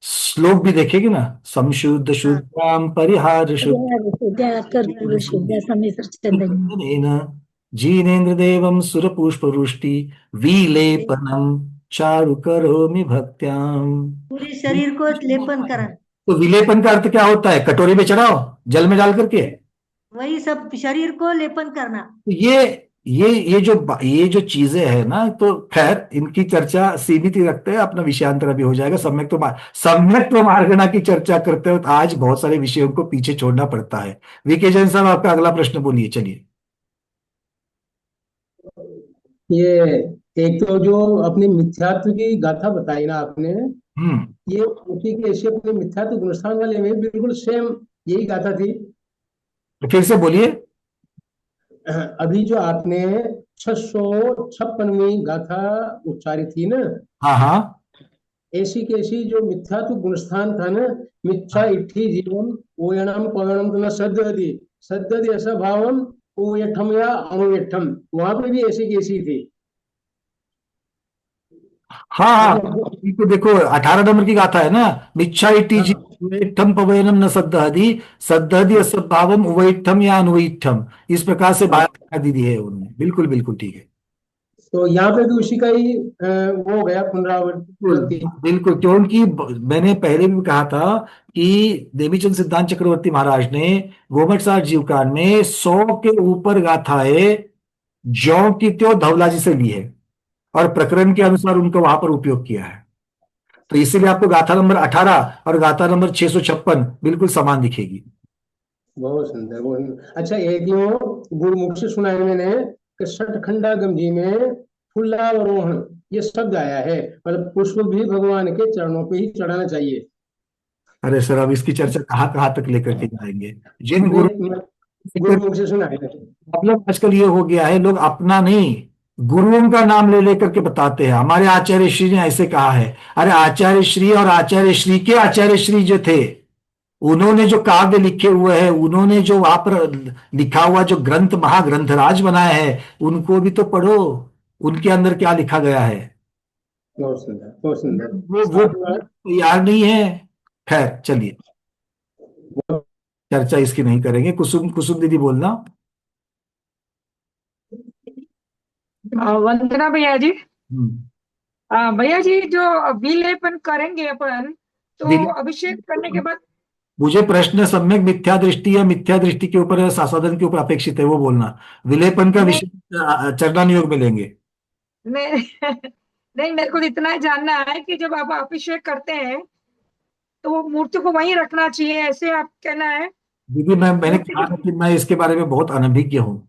श्लोक भी देखेंगे ना, समशुद्ध शुद्धाम परिहार कर्पूर शुद्ध समेसर चंदन शुद्ध जीनेन्द्र देवम सुर पुष्प वृष्टि विलेपनम चारु करोमि भक्त्याम। पूरे शरीर को लेपन करा। तो विलेपन का अर्थ क्या होता है? कटोरी में चढ़ाओ जल में डाल करके, वही सब शरीर को लेपन करना। तो ये जो चीजें है ना, तो खैर इनकी चर्चा सीमित ही रखते हैं, अपना विषयांतर भी हो जाएगा। सम्यक्त्व मार्गणा की चर्चा करते हो तो आज बहुत सारे विषयों को पीछे छोड़ना पड़ता है। वीके जैन साहब, आपका अगला प्रश्न बोलिए, चलिए। ये एक तो जो अपनी मिथ्यात्व की गाथा बताई ना आपने, ये उसी के ऐसे अपने मिथ्यात्व गुणस्थान वाले में बिल्कुल सेम यही गाथा थी। तो फिर से बोलिए। अभी जो आपने 656वीं गाथा उच्चारी थी ना, हाँ हाँ, ऐसी कैसी जो मिथ्यात्व गुणस्थान था ना, मिथ्या इट्ठी जीवन ओयणम पवनम न सद्यति सद्यति ऐसा भावम ओयठम या अनुयठम, वहां पे भी ऐसी कैसी थी। हाँ हाँ, तो देखो 18 नंबर की गाथा है ना, मिच्छा इति जीवम पवनम न सद्दहति सद्दहति असद्भावम उवैठम या अनुवैठम, इस प्रकार से बात दी है उन्होंने। बिल्कुल बिल्कुल ठीक है। तो यहाँ पे भी उसी का ही वो हो गया पुनरावृत्ति। बिल्कुल, क्योंकि मैंने पहले भी कहा था कि देवीचंद सिद्धांत चक्रवर्ती महाराज ने गोमट सार जीवकान में 100 के ऊपर गाथाएं ज्यों की त्यों धवला जी से ली है, और प्रकरण के अनुसार उनको वहां पर उपयोग किया है। तो इसीलिए आपको गाथा नंबर 18 और गाथा नंबर 656 बिल्कुल समान दिखेगी। बहुत सुंदर, बहुत सुंदर। अच्छा, एक यूं गुरुमुख से सुना है मैंने कि सठखंडा गंजी में फुल्लावरोहण ये शब्द आया है, मतलब पुष्प भी भगवान के चरणों पे ही चढ़ाना चाहिए। अरे सर, अब इसकी चर्चा कहाँ कहाँ तक लेकर के जाएंगे? जिन गुरुमुख से सुना है। मतलब आजकल ये हो गया है, लोग अपना नहीं गुरुओं का नाम ले लेकर के बताते हैं, हमारे आचार्य श्री ने ऐसे कहा है। अरे आचार्य श्री और आचार्य श्री के आचार्य श्री जो थे, उन्होंने जो काव्य लिखे हुए हैं, उन्होंने जो वहां पर लिखा हुआ जो ग्रंथ महाग्रंथराज बनाए हैं, उनको भी तो पढ़ो, उनके अंदर क्या लिखा गया है। बहुत सुंदर, बहुत सुंदर। वो यार नहीं है। खैर चलिए, चर्चा इसकी नहीं करेंगे। कुसुम कुसुम दीदी बोलना। वंदना भैया जी। भैया जी, जो विलेपन करेंगे अपन, तो अभिषेक करने के बाद मुझे प्रश्न सम्यक मिथ्या दृष्टि या मिथ्या दृष्टि के ऊपर या साधन के ऊपर अपेक्षित है, वो बोलना। विलेपन का नहीं विषय चरणान योग में लेंगे। नहीं नहीं, मेरे को इतना जानना है कि जब आप अभिषेक करते हैं तो वो मूर्ति को वहीं रखना चाहिए, ऐसे आप कहना है? दीदी मैंने मूर्ति कहा को ना कि मैं इसके बारे में बहुत अनभिज्ञ हूँ।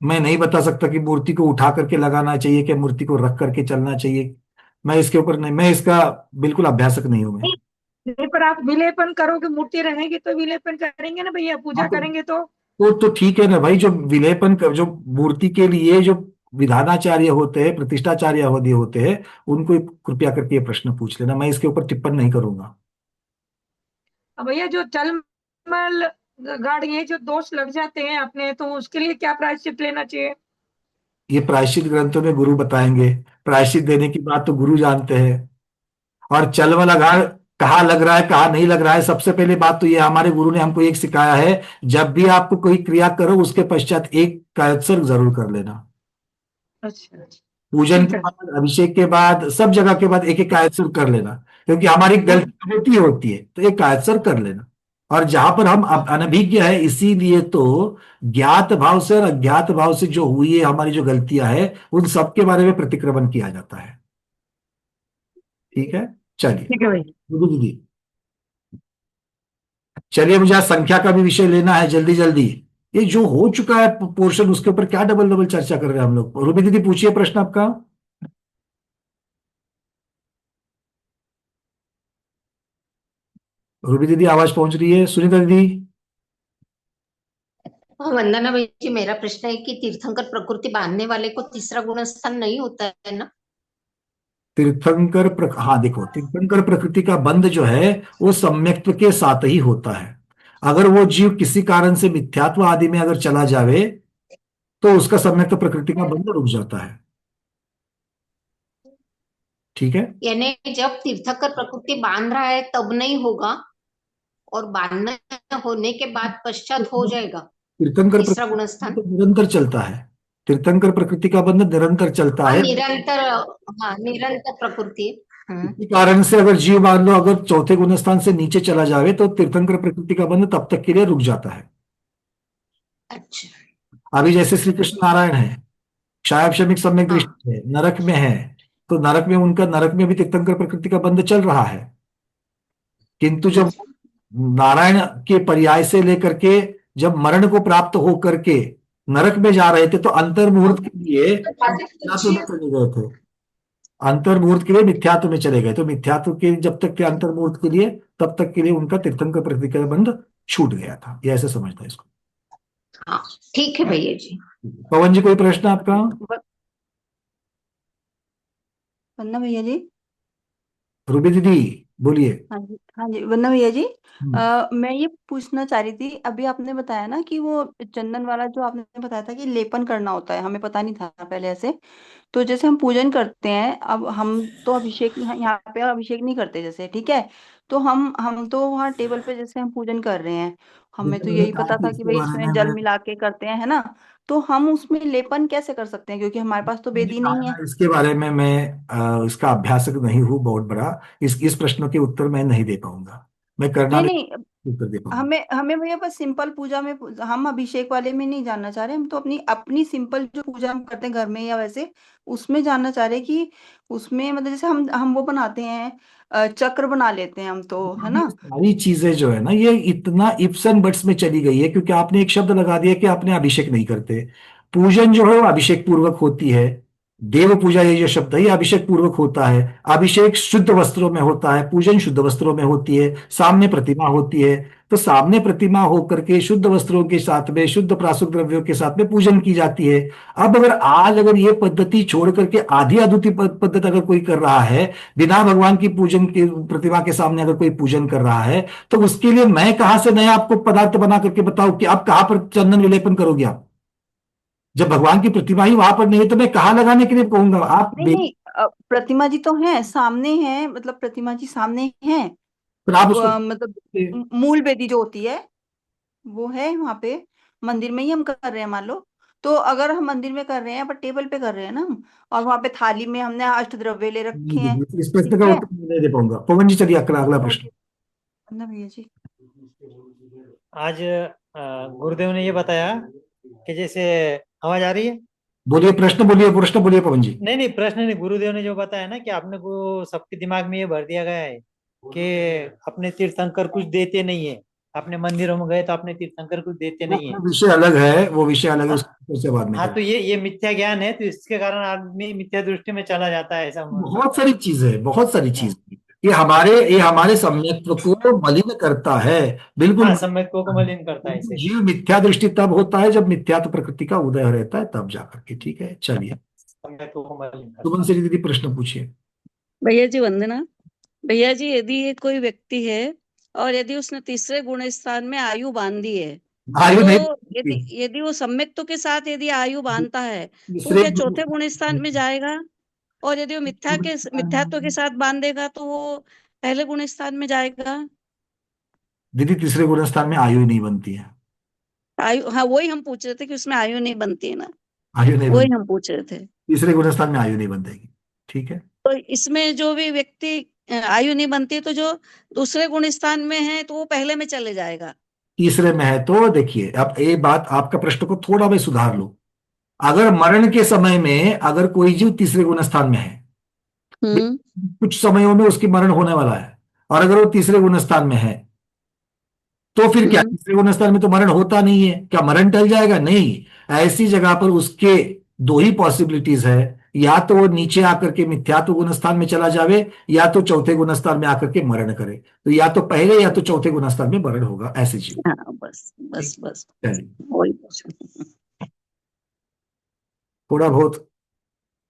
मैं नहीं बता सकता कि मूर्ति को उठा करके लगाना चाहिए कि मूर्ति को रख करके चलना चाहिए। मैं इसके ऊपर नहीं, मैं इसका बिल्कुल अभ्यासक नहीं हूं मैं। नहीं, नहीं, पर आप विलेपन करोगे, मूर्ति रहेगी तो विलेपन करेंगे ना भैया, हाँ पूजा करेंगे तो। तो ठीक है ना भाई, जो विलेपन जो मूर्ति के लिए जो विधानाचार्य होते हैं, प्रतिष्ठाचार्य होते हैं, उनको कृपया करके ये प्रश्न पूछ लेना, मैं इसके ऊपर टिप्पण नहीं करूंगा। अब भैया जो टलमल गाड़ी जो दोष लग जाते हैं अपने, तो उसके लिए क्या प्रायश्चित लेना चाहिए? ये प्रायश्चित ग्रंथों में गुरु बताएंगे। प्रायश्चित देने की बात तो गुरु जानते हैं। और चलम लगा, कहाँ लग रहा है कहाँ नहीं लग रहा है, सबसे पहले बात तो ये हमारे गुरु ने हमको एक सिखाया है, जब भी आपको कोई क्रिया करो उसके पश्चात एक कायत्सर्ग जरूर कर लेना। अच्छा, पूजन ठीक के है। बाद, अभिषेक के बाद, सब जगह के बाद एक एक कायत्सर्ग कर लेना, क्योंकि हमारी गलती होती है तो एक कायत्सर्ग कर लेना। और जहां पर हम अनभिज्ञ है, इसीलिए तो ज्ञात भाव से और अज्ञात भाव से जो हुई है हमारी जो गलतियां है, उन सब के बारे में प्रतिक्रमण किया जाता है। ठीक है, चलिए। ठीक है भैया। दीदी दीदी, चलिए मुझे आज संख्या का भी विषय लेना है जल्दी जल्दी। ये जो हो चुका है पोर्शन, उसके ऊपर क्या डबल डबल चर्चा कर रहे हैं हम लोग। रूबी दीदी पूछिए प्रश्न आपका। रूबी दीदी आवाज पहुंच रही है? सुनीता दीदी। हाँ वंदना भाई जी, मेरा प्रश्न है कि तीर्थंकर प्रकृति बांधने वाले को तीसरा गुण स्थान नहीं होता है ना? हाँ देखो, तीर्थंकर प्रकृति का बंध जो है वो सम्यक्त्व के साथ ही होता है। अगर वो जीव किसी कारण से मिथ्यात्व आदि में अगर चला जावे तो उसका सम्यक्त्व प्रकृति का बंध रुक जाता है। ठीक है, यानी जब तीर्थंकर प्रकृति बांध रहा है तब नहीं होगा, और बांधना होने के बाद पश्चात हो जाएगा तीर्थंकर तीसरा प्रकृति गुण का स्थान। बंध तो निरंतर चलता है। तीर्थंकर प्रकृति का बंध निरंतर चलता हाँ है। निरंतर, हाँ निरंतर प्रकृति। इसी कारण से अगर जीव मान लो अगर चौथे गुण स्थान से नीचे चला जावे तो तीर्थंकर प्रकृति का बंध तब तक के लिए रुक जाता है। अच्छा। अभी जैसे श्री कृष्ण नारायण है, क्षायब शमिक सम्यक हाँ दृष्टि है, नरक में है, तो नरक में भी तीर्थंकर प्रकृति का बंध चल रहा है। किंतु जब नारायण के पर्याय से लेकर के जब मरण को प्राप्त हो करके नरक में जा रहे थे तो अंतर्मुहूर्त के लिए मिथ्यात्व में चले गए थे। अंतर्मुहूर्त के लिए मिथ्यात्व में चले गए, तो मिथ्यात्व के जब तक के अंतर्मुहूर्त के लिए तब तक के लिए उनका तीर्थंकर प्रकृति का बंध छूट गया था। ये ऐसे समझता है इसको। हाँ ठीक है भैया जी। पवन जी कोई प्रश्न आपका? वंदना भैया जी। रूबी दीदी बोलिए। हाँ जी, हाँ जी, वंदना भैया जी। हम्म। मैं ये पूछना चाह रही थी, अभी आपने बताया ना कि वो चंदन वाला जो आपने बताया था कि लेपन करना होता है, हमें पता नहीं था पहले ऐसे। तो जैसे हम पूजन करते हैं, अब हम तो अभिषेक यहाँ पे अभिषेक नहीं करते जैसे, ठीक है। तो हम तो वहाँ टेबल पे जैसे हम पूजन कर रहे हैं, हमें जैसे तो मैंने यही कहा पता कि था कि इसके भाई बारे इसमें में जल मिला के करते हैं, है ना। तो हम उसमें लेपन कैसे कर सकते हैं, क्योंकि हमारे पास तो वेदी नहीं है। इसके बारे में मैं इसका अभ्यासक नहीं हूँ बहुत बड़ा। इस प्रश्न के उत्तर मैं नहीं दे पाऊंगा। मैं करना नहीं भी नहीं, उत्तर दे पाऊंगा। हमें हमें भैया बस सिंपल पूजा में, हम अभिषेक वाले में नहीं जानना चाह रहे, हम तो अपनी अपनी सिंपल जो पूजा हम करते हैं घर में या वैसे उसमें जानना चाह रहे कि उसमें मतलब जैसे हम वो बनाते हैं, चक्र बना लेते हैं हम तो, है ये ना। सारी चीजें जो है ना, ये इतना इप्स एंड बट्स में चली गई है क्योंकि आपने एक शब्द लगा दिया कि आपने अभिषेक नहीं करते। पूजन जो है वो अभिषेक पूर्वक होती है। देव पूजा ये जो शब्द है ये अभिषेक पूर्वक होता है। अभिषेक शुद्ध वस्त्रों में होता है, पूजन शुद्ध वस्त्रों में होती है, सामने प्रतिमा होती है। तो सामने प्रतिमा होकर के शुद्ध वस्त्रों के साथ में शुद्ध प्राशुद्ध द्रव्यों के साथ में पूजन की जाती है। अब अगर आज अगर ये पद्धति छोड़ करके आधी अधूरी पद्धति अगर कोई कर रहा है, बिना भगवान की पूजन के प्रतिमा के सामने अगर कोई पूजन कर रहा है, तो उसके लिए मैं कहां से नया आपको पदार्थ बना करके बताऊं कि आप कहां पर चंदन विलेपन करोगे आप? जब भगवान की प्रतिमा ही वहां पर नहीं है तो मैं कहाँ लगाने के लिए कहूंगा आप नहीं नहीं, प्रतिमा जी तो है सामने, है मतलब प्रतिमा जी सामने है। फिर आप उसको मतलब मूल वेदी जो होती है वो है वहां पे, मंदिर में ही हम कर रहे हैं मान लो। तो अगर हम मंदिर में कर रहे हैं पर टेबल पे कर रहे हैं ना हम, और वहां पे थाली में हमने अष्टद्रव्य ले रखे हैं, इस प्रश्न ठीक का है। उत्तर मैं नहीं दे पाऊंगा। पवन जी चलिए अगला अगला प्रश्न। ओके, वंदना भैया जी। आज गुरुदेव ने ये बताया कि जैसे आवाज आ रही है? बोलिए, प्रश्न बोलिए पवन जी। नहीं नहीं, प्रश्न नहीं, गुरुदेव ने जो बताया ना कि आपने को सबके दिमाग में ये भर दिया गया है कि अपने तीर्थंकर कुछ देते नहीं है, अपने मंदिरों में गए तो अपने तीर्थंकर कुछ देते नहीं है। वो विषय अलग है, वो विषय अलग है, उसको से बाद में हाँ, करें। तो ये मिथ्या ज्ञान है, तो इसके कारण आदमी मिथ्या दृष्टि में चला जाता है, ऐसा बहुत सारी चीजें, बहुत सारी चीजें, ये हमारे सम्यक्त्व को मलिन करता है, बिल्कुल। हाँ, सम्यक्त्व को मलिन करता है इसे। जीव मिथ्या दृष्टि तब होता है जब मिथ्यात्व प्रकृति का उदय रहता है, तब जाकर के। ठीक है, चलिए सम्यक्त्व को मलिन करता सुमन श्री दीदी प्रश्न पूछिए। भैया जी वंदना। भैया जी, यदि ये कोई व्यक्ति है और यदि उसने तीसरे गुण स्थान में आयु बांधी है, आयु नहीं, तो यदि यदि वो सम्यक्त्व के साथ यदि आयु बांधता है तो वो तीसरे क्या चौथे गुण स्थान में जाएगा? और यदि वो मिथ्यात्व के साथ बांधेगा तो वो पहले गुण स्थान में जाएगा? दीदी तीसरे गुण स्थान में आयु नहीं बनती है। आयु, हाँ वही हम पूछ रहे थे कि उसमें आयु नहीं बनती है ना, आयु नहीं वही बनती, हम पूछ रहे थे। तीसरे गुण स्थान में आयु नहीं बनेगी। ठीक है, तो इसमें जो भी व्यक्ति आयु नहीं बनती, तो जो दूसरे गुण स्थान में है तो वो पहले में चले जाएगा। तीसरे में है तो देखिए, अब एक बात, आपका प्रश्न को थोड़ा मैं सुधार लूं। अगर मरण के समय में अगर कोई जीव तीसरे गुण स्थान में है, कुछ समयों में उसकी मरण होने वाला है, और अगर वो तीसरे गुण स्थान में है, तो फिर क्या तीसरे गुण स्थान में तो मरण होता नहीं है, क्या मरण टल जाएगा? नहीं, ऐसी जगह पर उसके दो ही पॉसिबिलिटीज है, या तो वो नीचे आकर के मिथ्यात्व गुण स्थान में चला जावे, या तो चौथे गुण स्थान में आकर के मरण करे। तो या तो पहले या तो चौथे गुण स्थान में मरण होगा, ऐसे जीव। हाँ, बस बस बस चलिए, वही पूछा। थोड़ा बहुत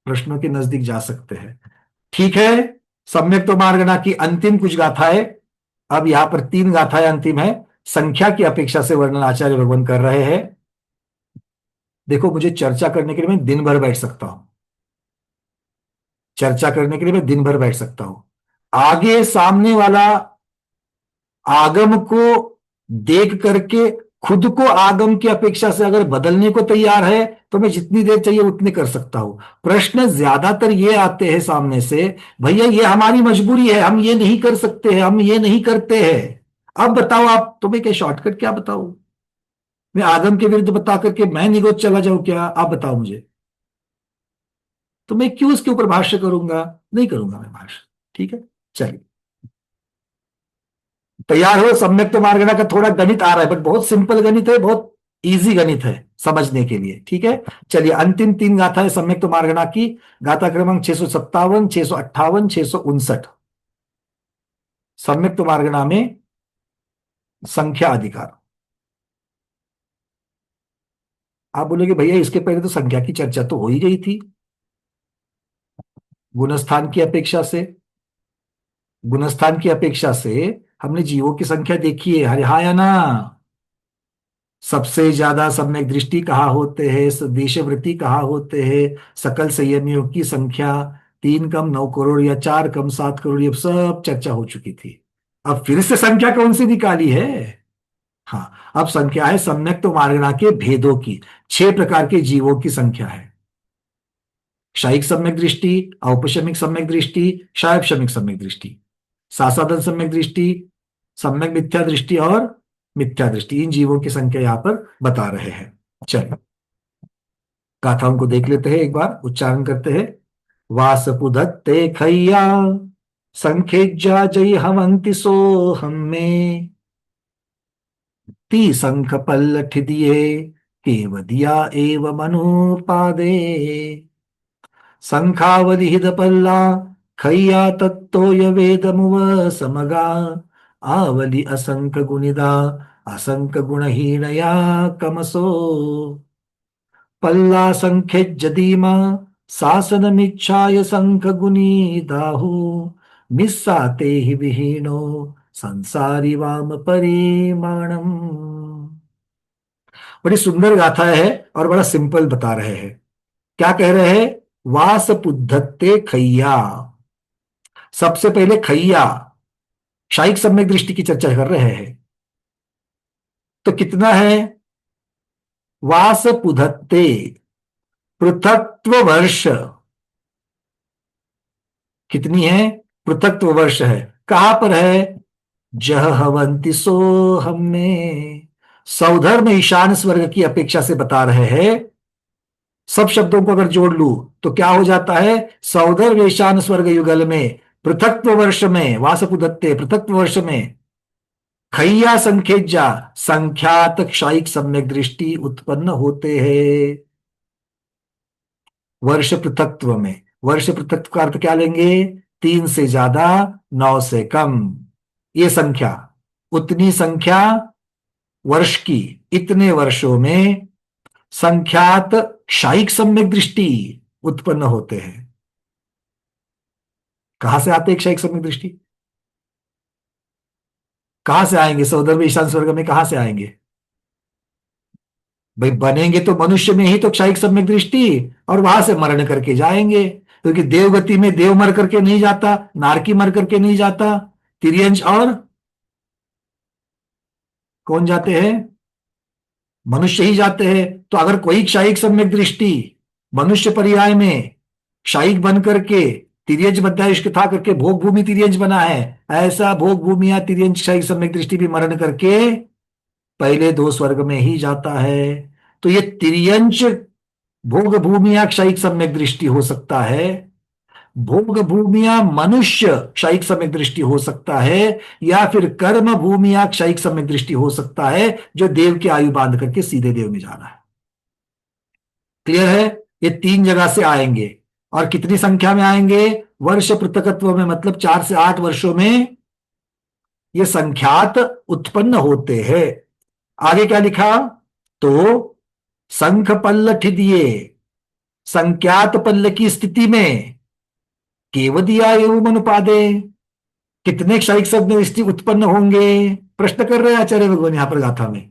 प्रश्नों के नजदीक जा सकते हैं। ठीक है, सम्यक तो मार्गणा की अंतिम कुछ गाथाएं, अब यहां पर 3 गाथाएं अंतिम है, संख्या की अपेक्षा से वर्णन आचार्य भगवान कर रहे हैं। देखो, मुझे चर्चा करने के लिए मैं दिन भर बैठ सकता हूं, चर्चा करने के लिए मैं दिन भर बैठ सकता हूं। आगे सामने वाला आगम को देख करके खुद को आगम की अपेक्षा से अगर बदलने को तैयार है तो मैं जितनी देर चाहिए उतनी कर सकता हूं। प्रश्न ज्यादातर ये आते हैं सामने से, भैया ये हमारी मजबूरी है, हम ये नहीं कर सकते हैं, हम ये नहीं करते हैं, अब बताओ आप, तुम्हें क्या शॉर्टकट क्या बताओ? मैं आगम के विरुद्ध बता करके मैं निगोद चला जाऊं क्या? आप बताओ मुझे, तो मैं क्यों इसके ऊपर भाष्य करूंगा? नहीं करूंगा मैं भाष्य। ठीक है, चलिए तैयार हो? सम्यक तो मार्गणा का थोड़ा गणित आ रहा है, बट बहुत सिंपल गणित है, बहुत इजी गणित है समझने के लिए। ठीक है, चलिए अंतिम 3 गाथाएं सम्यक तो मार्गणा की। गाथा क्रमांक 657, 658, 659। सम्यक तो मार्गणा में संख्या अधिकार। आप बोलोगे भैया इसके पहले तो संख्या की चर्चा तो हो ही गई थी, गुणस्थान की अपेक्षा से, गुणस्थान की अपेक्षा से हमने जीवों की संख्या देखी है, अरे हाँ या ना? सबसे ज्यादा सम्यक दृष्टि कहाँ होते हैं, देशवृत्ति कहाँ होते हैं, सकल संयमियों की संख्या 3 कम 9 करोड़ या 4 कम 7 करोड़, ये सब चर्चा हो चुकी थी। अब फिर से संख्या कौन सी निकाली है? हाँ, अब संख्या है सम्यक तो मार्गणा के भेदों की। 6 प्रकार के जीवों की संख्या है, क्षयिक सम्यक दृष्टि, औपशमिक सम्यक दृष्टि, क्षयक्षमिक सम्यक दृष्टि, सासाधन सम्यक दृष्टि, सम्यक मिथ्या दृष्टि और मिथ्या दृष्टि। इन जीवों की संख्या यहां पर बता रहे हैं। चलिए गाथाओं को देख लेते हैं, एक बार उच्चारण करते हैं। वासपुदत्ते खैया संखेज्जा जय हवंति सो हमें, ती संख पल्लठ दिए केवदिया एव मनुपादे, संखावलिहित पल्ला खैया तत्तोय वेदमुव समगा, आवली असंख गुणिदा असंख गुणहीनया कमसो, पल्ला संख्यज्जदीमा शासनमिच्छाय संख गुणिदाहु, निस्साते हि विहीनो संसारी वाम परिमाणम। बड़ी सुंदर गाथा है और बड़ा सिंपल बता रहे हैं। क्या कह रहे हैं? वास पुद्धत्ते खैया। सबसे पहले खैया क्षयिक सम्यक दृष्टि की चर्चा कर रहे हैं। तो कितना है? वास पुधत्ते पृथक्त्व वर्ष कितनी है? पृथक्त्व वर्ष है। कहां पर है? जह हवंति सो हम में। सौधर्म ईशान स्वर्ग की अपेक्षा से बता रहे हैं। सब शब्दों को अगर जोड़ लूं तो क्या हो जाता है? सौधर्म ईशान स्वर्ग युगल में पृथक्त्व वर्ष में वासपुदत्ते पृथक्त्व वर्ष में खैया संखेज्या संख्यात क्षायिक सम्यक दृष्टि उत्पन्न होते हैं। वर्ष पृथक्त्व में, वर्ष पृथक्त्व का अर्थ क्या लेंगे? 3 से ज्यादा, 9 से कम, ये संख्या, उतनी संख्या वर्ष की, इतने वर्षों में संख्यात क्षायिक सम्यक दृष्टि उत्पन्न होते हैं। कहां से आते हैं क्षायिक सम्यक दृष्टि? कहां से आएंगे? सौधर्म ईशान स्वर्ग में कहां से आएंगे भाई? बनेंगे तो मनुष्य में ही तो क्षायिक सम्यक दृष्टि, और वहां से मरण करके जाएंगे, क्योंकि देवगति में देव मर करके नहीं जाता, नारकी मर करके नहीं जाता, तिर्यंश और कौन जाते हैं? मनुष्य ही जाते हैं। तो अगर कोई क्षायिक सम्यक दृष्टि मनुष्य पर्याय में क्षायिक बन करके तिर्यंश बद्धायुष्क था करके भोग भूमि तिर्यंश बना है, ऐसा भोग भूमि या तिर्यंश क्षायिक सम्यक दृष्टि भी मरण करके पहले 2 स्वर्ग में ही जाता है। तो ये तिर्यंश भोग भूमिया क्षायिक सम्यक दृष्टि हो सकता है, भोग भूमिया मनुष्य क्षायिक सम्यक दृष्टि हो सकता है, या फिर कर्म भूमिया क्षायिक सम्यक दृष्टि हो सकता है, जो देव की आयु बांध करके सीधे देव में जाना है। क्लियर है? ये 3 जगह से आएंगे, और कितनी संख्या में आएंगे? वर्ष पृथकत्व में, मतलब 4 से 8 वर्षों में ये संख्यात उत्पन्न होते हैं। आगे क्या लिखा? तो संख पल्ल ठिदिये संख्यात पल्ल की स्थिति में केवदिया एवं अनुपादे कितने क्षायिक शब्द दृष्टि उत्पन्न होंगे? प्रश्न कर रहे हैं आचार्य भगवान यहां पर गाथा में।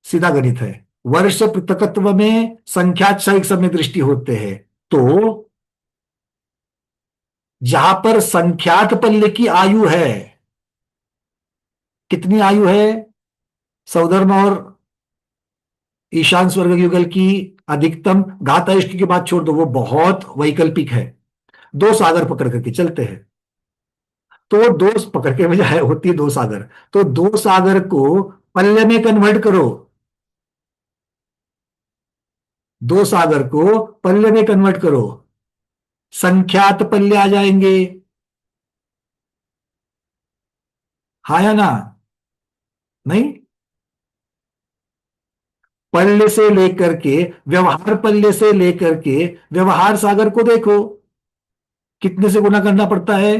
सीधा गणित है। वर्ष पृथकत्व में संख्यात क्षायिक सम्यक दृष्टि होते हैं, तो जहां पर संख्यात पल्ल की आयु है, कितनी आयु है? सौधर्म और ईशान स्वर्ग युगल की अधिकतम घातायुष्क की बात छोड़ दो, वो बहुत वैकल्पिक है। 2 सागर पकड़ करके चलते हैं, तो 2 पकड़ के बजाय होती है 2 सागर, तो 2 सागर को पल्ले में कन्वर्ट करो, 2 सागर को पल्ले में कन्वर्ट करो, संख्यात पल्ले आ जाएंगे। हाँ या ना? नहीं? पल्ले से लेकर के, व्यवहार पल्ले से लेकर के व्यवहार सागर को देखो, कितने से गुना करना पड़ता है?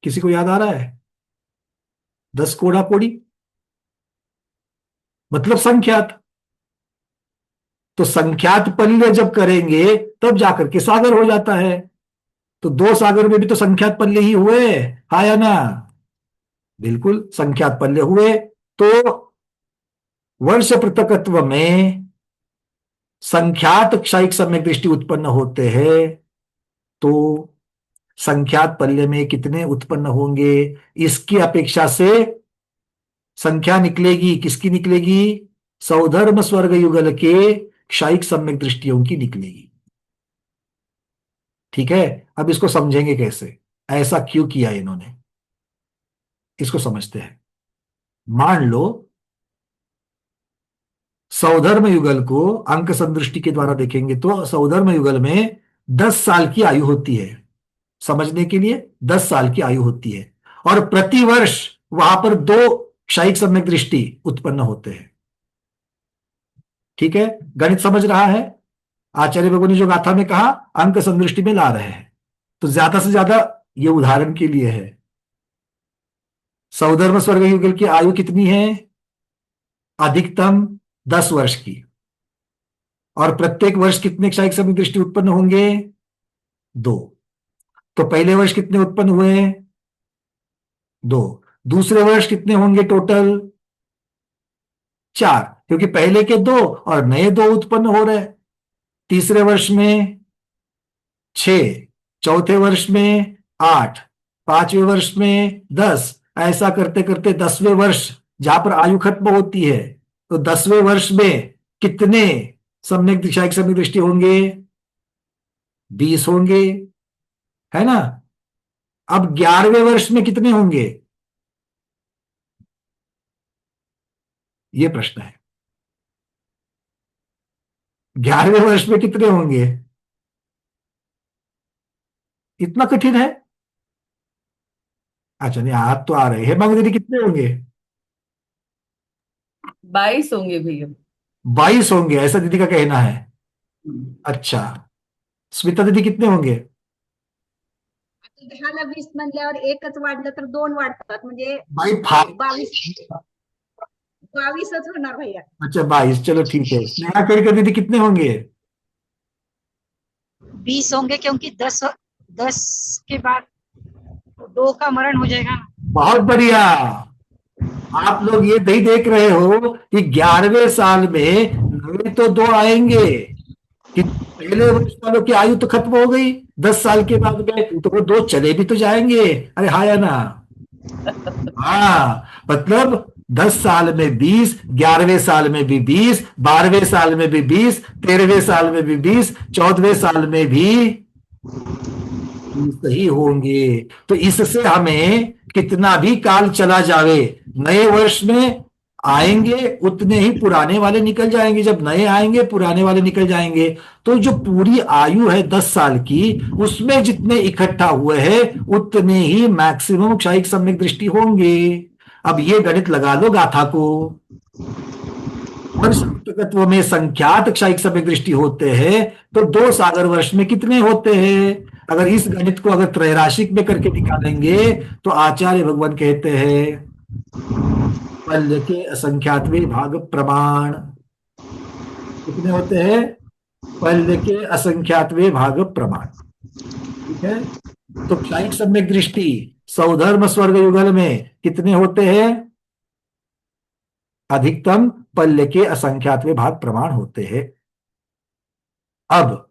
किसी को याद आ रहा है? 10 कोड़ा कोड़ी, मतलब संख्यात। तो संख्यात पल्ले जब करेंगे तब जाकर के सागर हो जाता है। तो 2 सागर में भी तो संख्यात पल्ले ही हुए, हाँ या ना? बिल्कुल संख्यात पल्ले हुए। तो वर्ष पृथकत्व में संख्यात क्षायिक सम्यक दृष्टि उत्पन्न होते हैं, तो संख्यात पल्ले में कितने उत्पन्न होंगे, इसकी अपेक्षा से संख्या निकलेगी। किसकी निकलेगी? सौधर्म स्वर्ग युगल के क्षायिक सम्यक दृष्टियों की निकलेगी। ठीक है? अब इसको समझेंगे कैसे, ऐसा क्यों किया इन्होंने, इसको समझते हैं। मान लो सौधर्म युगल को अंक संदृष्टि के द्वारा देखेंगे, तो सौधर्म युगल में 10 साल की आयु होती है। समझने के लिए 10 साल की आयु होती है, और प्रति वर्ष वहां पर 2 क्षायिक सम्यक दृष्टि उत्पन्न होते हैं। ठीक है? गणित समझ रहा है? आचार्य भगवान ने जो गाथा में कहा अंक संदृष्टि में ला रहे हैं, तो ज्यादा से ज्यादा ये उदाहरण के लिए है। सौधर्म स्वर्ग युगल की आयु कितनी है? अधिकतम 10 वर्ष की, और प्रत्येक वर्ष कितने क्षायिक सम्यक दृष्टि उत्पन्न होंगे? 2। तो पहले वर्ष कितने उत्पन्न हुए? 2। दूसरे वर्ष कितने होंगे टोटल? 4, क्योंकि पहले के 2 और नए 2 उत्पन्न हो रहे। तीसरे वर्ष में 6, चौथे वर्ष में 8, 5वें वर्ष में 10, ऐसा करते करते 10वें वर्ष जहां पर आयु खत्म होती है, तो 10वें वर्ष में कितने सम्यक क्षायिक सम्यक दृष्टि होंगे? 20 होंगे, है ना? अब 11वें वर्ष में कितने होंगे, ये प्रश्न है। 11वें वर्ष में कितने होंगे, इतना कठिन है? अच्छा नहीं, हाथ तो आ रहे हैं। हेमा दीदी कितने होंगे? 22 होंगे भैया। 22 होंगे, ऐसा दीदी का कहना है। अच्छा, स्मिता दीदी कितने होंगे? 10-20 म्हणल्यावर एकच वाढलं तर 2 वाढतात, म्हणजे भाई 22च होणार भैया। अच्छा 22, चलो ठीक है। स्नेहा केड़कर दीदी कितने होंगे? 20 होंगे, क्योंकि 10 के बाद 2 का मरण हो जाएगा ना। बहुत बढ़िया। आप लोग ये नहीं देख रहे हो कि 11वें साल में नए तो 2 आएंगे, कि पहले वर्ष वालों की आयु तो खत्म हो गई, 10 साल के बाद में तो वो 2 चले भी तो जाएंगे। अरे हाँ या ना? हाँ, मतलब 10 साल में 20, 11वें साल में भी 20, 12वें साल में भी 20, 13वें साल में भी 20, 14वें साल में भी 20 ही होंगे। तो इससे हमें कितना भी काल चला जावे, नए वर्ष में आएंगे उतने ही पुराने वाले निकल जाएंगे, जब नए आएंगे पुराने वाले निकल जाएंगे। तो जो पूरी आयु है 10 साल की, उसमें जितने इकट्ठा हुए हैं उतने ही मैक्सिमम क्षयिक सम्यक दृष्टि होंगे। अब ये गणित लगा लो गाथा को। वर्ष तत्व में संख्यात क्षयिक सम्यक दृष्टि होते हैं, तो 2 सागर वर्ष में कितने होते हैं? अगर इस गणित को अगर त्रैराशिक में करके निकालेंगे तो आचार्य भगवान कहते हैं पल्य के असंख्यातवें भाग प्रमाण कितने होते हैं? पल्य के असंख्यातवें भाग प्रमाण। ठीक है, तो क्षयिक सम्यक दृष्टि सौधर्म स्वर्ग युगल में कितने होते हैं? अधिकतम पल्य के असंख्यातवें भाग प्रमाण होते हैं। अब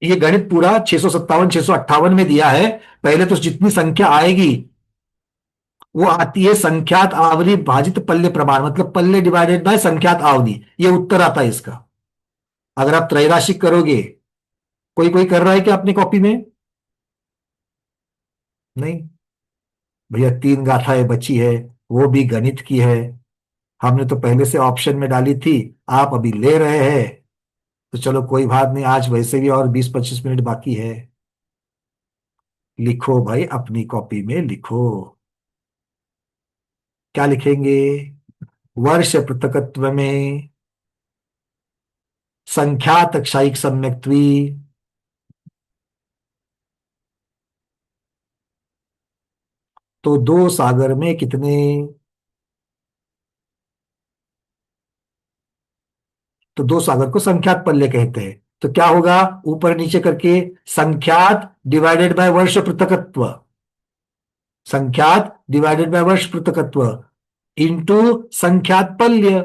ये गणित पूरा 657 658 में दिया है। पहले तो जितनी संख्या आएगी वो आती है संख्यात आवली भाजित पल्य प्रमाण, मतलब पल्य डिवाइडेड बाय संख्यात आवली, ये उत्तर आता है इसका। अगर आप त्रैराशिक करोगे, कोई कर रहा है क्या अपनी कॉपी में? नहीं भैया, 3 गाथाएं बची है, वो भी गणित की है। हमने तो पहले से ऑप्शन में डाली थी, आप अभी ले रहे हैं, तो चलो कोई बात नहीं, आज वैसे भी और 20-25 मिनट बाकी है। लिखो भाई, अपनी कॉपी में लिखो। क्या लिखेंगे? वर्ष पृथकत्व में संख्यात क्षयिक सम्यक्त्वी तो 2 सागर में कितने? तो 2 सागर को संख्यात पल्य कहते हैं। तो क्या होगा, ऊपर नीचे करके संख्यात डिवाइडेड बाय वर्ष पृथकत्व, संख्यात डिवाइडेड बाय वर्ष पृथकत्व इंटू संख्यात पल्य।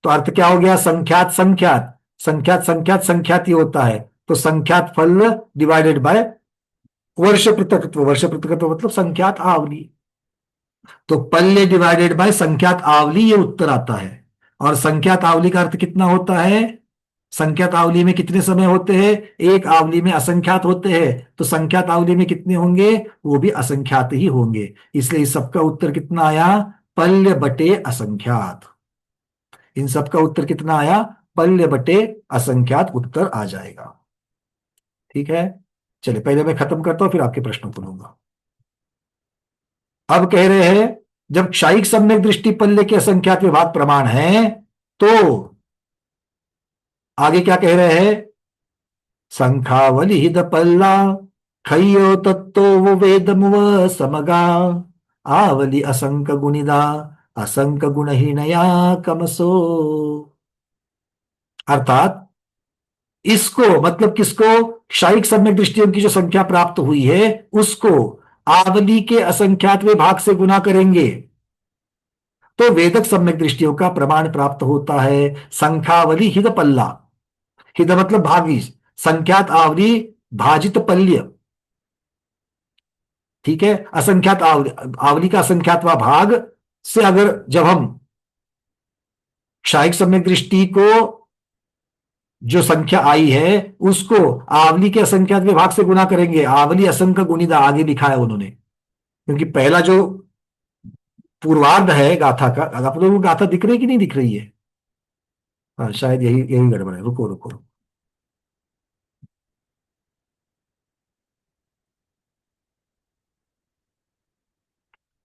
तो अर्थ क्या हो गया? संख्यात संख्यात संख्यात संख्यात संख्यात ही होता है, तो संख्यात फल डिवाइडेड बाय वर्ष पृथकत्व, वर्ष पृथकत्व मतलब संख्यात आवली। तो पल्य डिवाइडेड बाय संख्यात आवली, ये उत्तर आता है। और संख्यात आवली का अर्थ कितना होता है? संख्यात आवली में कितने समय होते हैं? एक आवली में असंख्यात होते हैं, तो संख्यात आवली में कितने होंगे? वो भी असंख्यात ही होंगे। इसलिए इस सबका उत्तर कितना आया? पल्य बटे असंख्यात। इन सबका उत्तर कितना आया? पल्य बटे असंख्यात उत्तर आ जाएगा। ठीक है, चलिए पहले मैं खत्म करता हूं, फिर आपके प्रश्नों को लूंगा। अब कह रहे हैं जब क्षयिक सम्यक दृष्टि पल्य के असंख्यात विभाग प्रमाण है, तो आगे क्या कह रहे हैं? संखावली हिद पल्ला खयो तत्तो वो वेदमुव समगा आवली असंक गुणिदा असंक गुणहीनया कमसो। अर्थात इसको, मतलब किसको? क्षयिक सम्यक दृष्टियों की जो संख्या प्राप्त हुई है उसको आवली के असंख्यातवें भाग से गुना करेंगे तो वेदक सम्यक दृष्टियों का प्रमाण प्राप्त होता है। संख्यावली हिद पल्ला, हिद मतलब भागी, संख्यात आवली भाजित पल्य। ठीक है, असंख्यात आवली का असंख्यातवा भाग से अगर जब हम क्षयिक सम्यक दृष्टि को जो संख्या आई है उसको आवली के असंख्यात विभाग से गुना करेंगे। आवली असंख्य गुणिदा आगे लिखा है उन्होंने, क्योंकि पहला जो पूर्वार्ध है गाथा का, आप लोगों को गाथा दिख रही है कि नहीं दिख रही है? हाँ, शायद यही यही गड़बड़ है। रुको रुको रुको।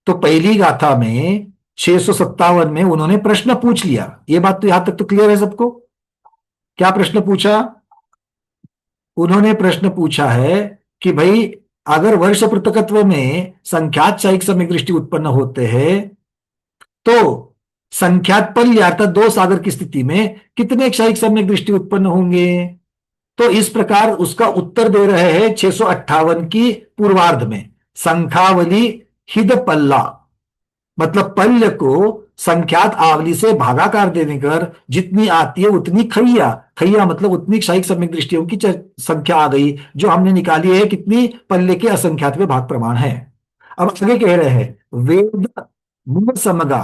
तो पहली गाथा में 657 में उन्होंने प्रश्न पूछ लिया। ये बात तो यहां तक तो क्लियर है सबको? क्या प्रश्न पूछा? उन्होंने प्रश्न पूछा है कि भाई अगर वर्ष पृथकत्व में संख्यात क्षयिक सम्यक दृष्टि उत्पन्न होते हैं तो संख्यात पल्य अर्थात दो सागर की स्थिति में कितने क्षयिक सम्यक दृष्टि उत्पन्न होंगे? तो इस प्रकार उसका उत्तर दे रहे हैं 658 की पूर्वार्ध में। संख्यावली हिद पल्ला, मतलब पल्य को संख्यात आवली से भागाकार देने कर जितनी आती है उतनी खैया, खैया मतलब उतनी क्षयिक सम्यक दृष्टियों की संख्या आ गई जो हमने निकाली है कितनी, पल्य के असंख्यात में भाग प्रमाण है। अब आगे कह रहे हैं वेद मूल समगा।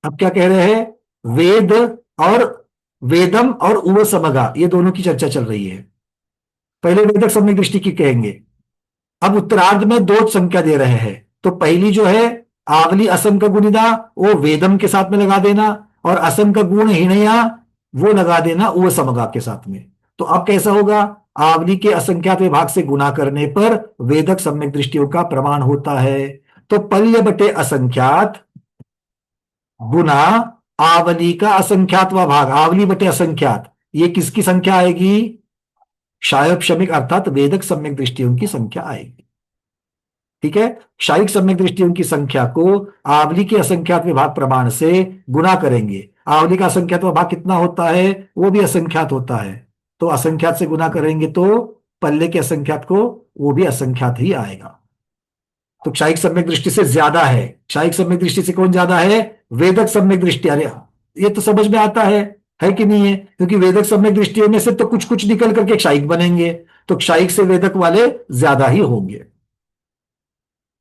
अब क्या कह रहे हैं? वेद और वेदम और उव समगा, ये दोनों की चर्चा चल रही है। पहले वेदक सम्यक दृष्टि की कहेंगे। अब उत्तरार्ध में दो संख्या दे रहे हैं, तो पहली जो है आवली असंख्य गुणिदा वो वेदम के साथ में लगा देना, और असंख्य गुण हीनया वो लगा देना उव समगा के साथ में। तो अब कैसा होगा? आवली के असंख्यात विभाग से गुना करने पर वेदक सम्यक दृष्टियों का प्रमाण होता है। तो पल्य बटे असंख्यात गुना आवली का असंख्यात व भाग, आवली बटे असंख्यात, ये किसकी संख्या आएगी? क्षायक क्षमिक अर्थात वेदक सम्यक दृष्टियों की संख्या आएगी। ठीक है, क्षायिक सम्यक दृष्टियों की संख्या को आवली के असंख्यात विभाग प्रमाण से गुना करेंगे। आवली का असंख्यात विभाग कितना होता है? वो भी असंख्यात होता है, तो असंख्यात से गुना करेंगे तो पल्ले के असंख्यात को वो भी असंख्यात ही आएगा। तो क्षायिक सम्यक दृष्टि से ज्यादा है। क्षायिक सम्यक दृष्टि से कौन ज्यादा है? वेदक सम्यक दृष्टि। अरे ये तो समझ में आता है कि नहीं है? क्योंकि वेदक सम्यक दृष्टियों में से तो कुछ कुछ निकल करके क्षायिक बनेंगे, तो क्षायिक से वेदक वाले ज्यादा ही होंगे।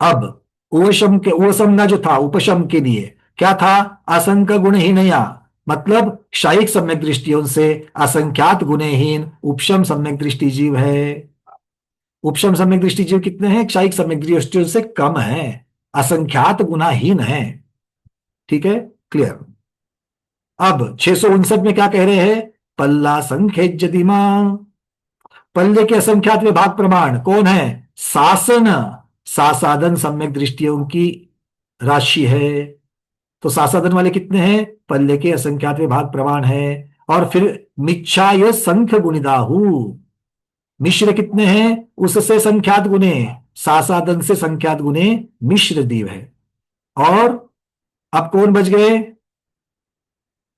अब उपशम के उपशमना जो था, उपशम के लिए क्या था? असंख्य गुणहीनया, मतलब क्षायिक सम्यक दृष्टियों से असंख्यात गुणहीन उपशम सम्यक दृष्टि जीव है। उपशम सम्यक दृष्टि जीव कितने हैं? क्षायिक सम्यक दृष्टियों से कम है, असंख्यात गुणाहीन है। ठीक है, क्लियर। अब 659 में क्या कह रहे हैं? पल्ला संख्य जदिमा, पल्ले के असंख्यात विभाग प्रमाण कौन है? शासन सासाधन सम्यक दृष्टियों की राशि है। तो सासाधन वाले कितने हैं? पल्ले के असंख्यात विभाग प्रमाण है। और फिर मिच्छाय संख्य गुणिदाहु, मिश्र कितने हैं? उससे संख्यात गुणे, सासाधन से संख्यात गुणे मिश्र दीव है। और अब कौन बच गए?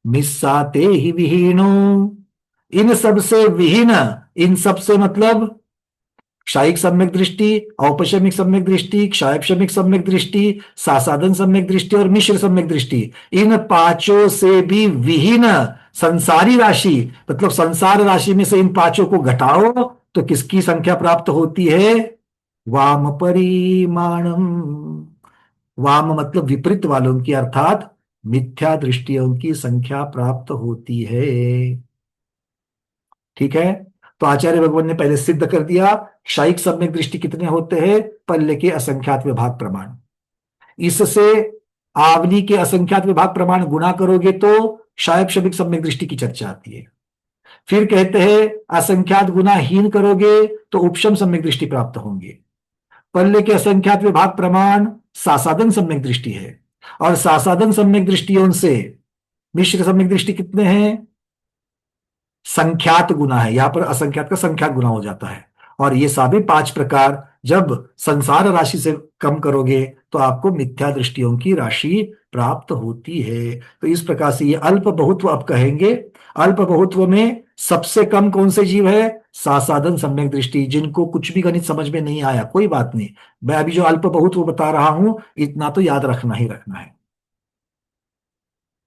मिस्साते ही विहीनो, इन सब से विहीन, इन सब से मतलब क्षायिक सम्यक दृष्टि, औपशमिक सम्यक दृष्टि, क्षायक्षमिक सम्यक दृष्टि, सासाधन सम्यक दृष्टि और मिश्र सम्यक दृष्टि, इन पांचों से भी विहीन संसारी राशि, मतलब संसार राशि में से इन पांचों को घटाओ तो किसकी संख्या प्राप्त होती है? वाम परिमाणम। वाम मतलब विपरीत वालों की, अर्थात मिथ्या दृष्टियों की संख्या प्राप्त होती है। ठीक है, तो आचार्य भगवान ने पहले सिद्ध कर दिया क्षायिक सम्यक दृष्टि कितने होते हैं? पल्ले के असंख्यात विभाग प्रमाण। इससे आवली के असंख्यात विभाग प्रमाण गुणा करोगे तो क्षायक क्षमिक सम्यक दृष्टि की चर्चा आती है। फिर कहते हैं असंख्यात गुना हीन करोगे तो उपशम सम्यक दृष्टि प्राप्त होंगे। पल्ले के असंख्यात विभाग प्रमाण सासाधन सम्यक दृष्टि है, और सासाधन सम्यक दृष्टियों से मिश्र सम्यक दृष्टि कितने हैं? संख्यात गुना है, यहां पर असंख्यात का संख्यात गुना हो जाता है। और ये सभी 5 प्रकार जब संसार राशि से कम करोगे तो आपको मिथ्या दृष्टियों की राशि प्राप्त होती है। तो इस प्रकार से ये अल्प बहुत्व अब कहेंगे। अल्प बहुत्व में सबसे कम कौन से जीव है? सासाधन सम्यक दृष्टि। जिनको कुछ भी गणित समझ में नहीं आया कोई बात नहीं, मैं अभी जो अल्प बहुत्व बता रहा हूं इतना तो याद रखना ही रखना है।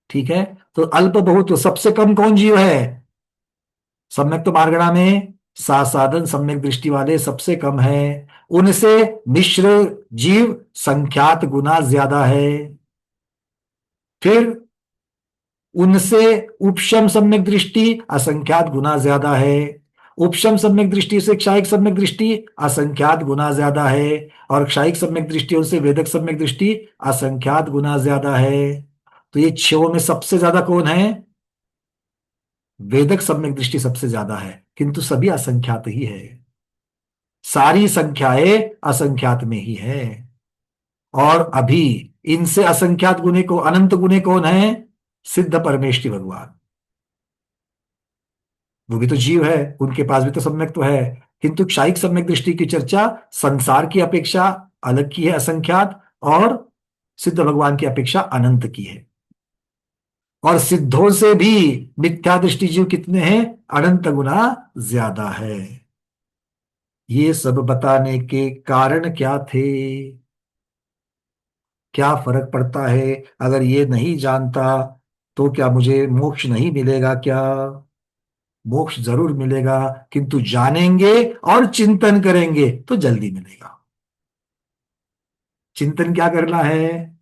ठीक है, तो अल्प बहुत्व सबसे कम कौन जीव है? सम्यक तो मार्गणा में सासाधन सम्यक दृष्टि वाले सबसे कम है, उनसे मिश्र जीव संख्यात गुना ज्यादा है। फिर उनसे उपशम सम्यक दृष्टि असंख्यात गुना ज्यादा है, उपशम सम्यक दृष्टि से क्षायिक सम्यक दृष्टि असंख्यात गुना ज्यादा है, और क्षायिक सम्यक दृष्टियों से वेदक सम्यक दृष्टि असंख्यात गुना ज्यादा है। तो ये छह में सबसे ज्यादा कौन है? वेदक सम्यक दृष्टि सबसे ज्यादा है, किंतु सभी असंख्यात ही है, सारी संख्याएं असंख्यात में ही है। और अभी इनसे असंख्यात गुणे को अनंत गुणे कौन है? सिद्ध परमेष्टि भगवान। वो भी तो जीव है, उनके पास भी तो सम्यक तो है, किंतु क्षायिक सम्यक दृष्टि की चर्चा संसार की अपेक्षा अलग की है, असंख्यात, और सिद्ध भगवान की अपेक्षा अनंत की है। और सिद्धों से भी मिथ्या दृष्टि जीव कितने हैं? अनंत गुना ज्यादा है। ये सब बताने के कारण क्या थे? क्या फर्क पड़ता है? अगर ये नहीं जानता तो क्या मुझे मोक्ष नहीं मिलेगा क्या? मोक्ष जरूर मिलेगा, किंतु जानेंगे और चिंतन करेंगे तो जल्दी मिलेगा। चिंतन क्या करना है?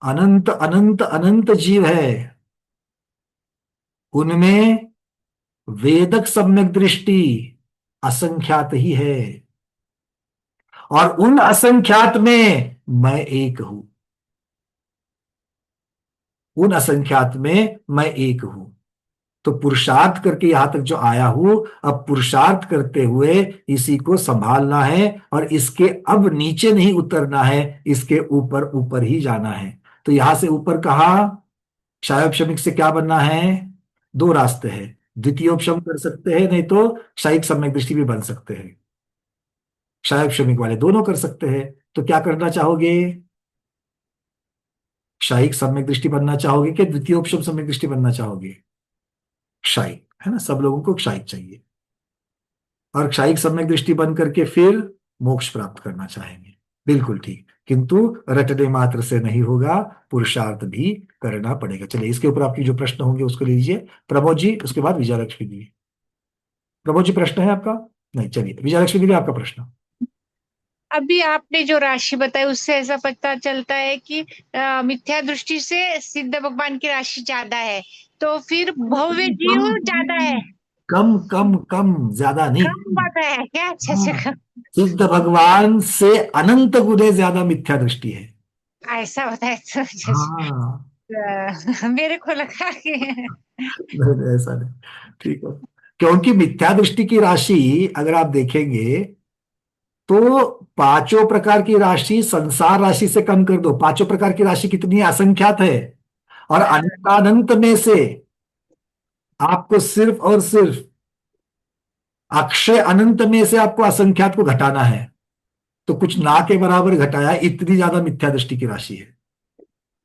अनंत अनंत अनंत जीव है, उनमें वेदक सम्यक दृष्टि असंख्यात ही है, और उन असंख्यात में मैं एक हूं, उन असंख्यात में मैं एक हूं। तो पुरुषार्थ करके यहां तक जो आया हूं, अब पुरुषार्थ करते हुए इसी को संभालना है, और इसके अब नीचे नहीं उतरना है, इसके ऊपर ऊपर ही जाना है। तो यहां से ऊपर कहा, क्षायोपशमिक से क्या बनना है? दो रास्ते हैं, द्वितीयोपशम कर सकते हैं, नहीं तो क्षायिक सम्यक दृष्टि भी बन सकते हैं। क्षायोपशमिक वाले दोनों कर सकते हैं, तो क्या करना चाहोगे? क्षायिक सम्यक दृष्टि बनना चाहोगे कि द्वितीयोपशम सम्यक दृष्टि बनना चाहोगे? क्षायिक, है ना, सब लोगों को क्षायिक चाहिए, और क्षायिक सम्यक दृष्टि बन करके फिर मोक्ष प्राप्त करना चाहेंगे। बिल्कुल ठीक, किंतु रटने मात्र से नहीं होगा, पुरुषार्थ भी करना पड़ेगा। चलिए, इसके ऊपर आपकी जो प्रश्न होंगे उसको लीजिए। प्रमोद जी, उसके बाद विजयलक्ष्मी जी। प्रमोद जी, प्रश्न है आपका? नहीं, चलिए विजयलक्ष्मी जी, आपका प्रश्न। अभी आपने जो राशि बताई उससे ऐसा पता चलता है कि मिथ्या दृष्टि से सिद्ध भगवान की राशि ज्यादा है, तो फिर भव्य जीव ज्यादा है। कम कम कम, ज्यादा नहीं, कम पता है क्या? अच्छा हाँ। अच्छा, सिद्ध भगवान से अनंत गुने ज्यादा मिथ्या दृष्टि है। ऐसा बताया तो अच्छा, हाँ, मेरे को लगा कि नहीं, ऐसा नहीं, ठीक है। क्योंकि मिथ्या दृष्टि की राशि अगर आप देखेंगे तो पांचों प्रकार की राशि संसार राशि से कम कर दो, पांचों प्रकार की राशि कितनी है? असंख्यात है, और अनंतानंत में से आपको सिर्फ और सिर्फ अक्षय अनंत में से आपको असंख्यात को घटाना है, तो कुछ ना के बराबर घटाया, इतनी ज्यादा मिथ्या दृष्टि की राशि है।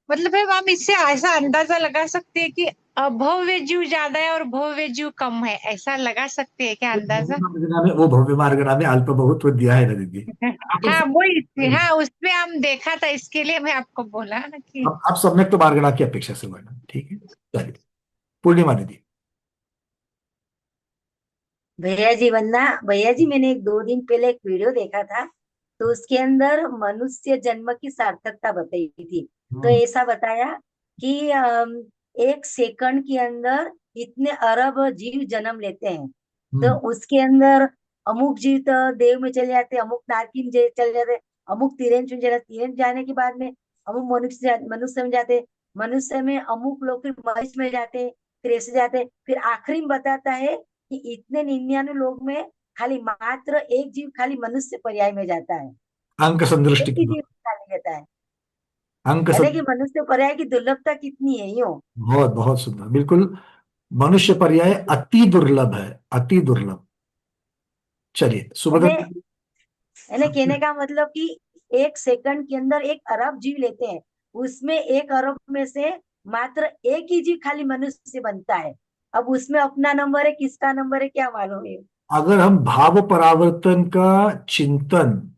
मतलब है, हम इससे ऐसा अंदाजा लगा सकते हैं कि अभव्य जीव ज्यादा है और भव्य जीव कम है, ऐसा लगा सकते हैं क्या अंदाजा? वो भव्य मार्गना में अल्प बहुत दिया है ना दीदी। हाँ वो हाँ, उसमें हम देखा था, इसके लिए मैं आपको बोला ना कि आप सम्यक तो मार्गना की अपेक्षा से वर्णन, ठीक है। चलिए, पूर्णिमा दीदी। भैया जी, मैंने एक 2 दिन पहले एक वीडियो देखा था, तो उसके अंदर मनुष्य जन्म की सार्थकता बताई थी। तो ऐसा बताया कि 1 सेकंड के अंदर इतने अरब जीव जन्म लेते हैं, तो उसके अंदर अमुक जीव तो देव में चले जाते, अमुक नारकी में चले जाते, अमुक तिरेंच में चले, तिरेंच जाने के बाद में अमुक मनुष्य में जाते, मनुष्य में अमुक लोग फिर मनुष्य में जाते, फिर ऐसे जाते, फिर आखिरी में बताता है कि इतने 99 लोग में खाली मात्र एक जीव खाली मनुष्य पर्याय में जाता है, अंक संदृष्टि एक की ही बात, जीव खाली जाता है। अंक यानी कि मनुष्य पर्याय की दुर्लभता कितनी है यूं। बहुत बहुत सुंदर, बिल्कुल। मनुष्य पर्याय अति दुर्लभ है, अति दुर्लभ। चलिए, सुभद्रा। यानी कहने का मतलब कि 1 सेकंड के अंदर 1 अरब जीव लेते हैं, उसमें 1 अरब में से मात्र एक ही जीव खाली मनुष्य से बनता है। अब उसमें अपना नंबर है, किसका नंबर है, क्या मालूम है। अगर हम भाव परावर्तन का चिंतन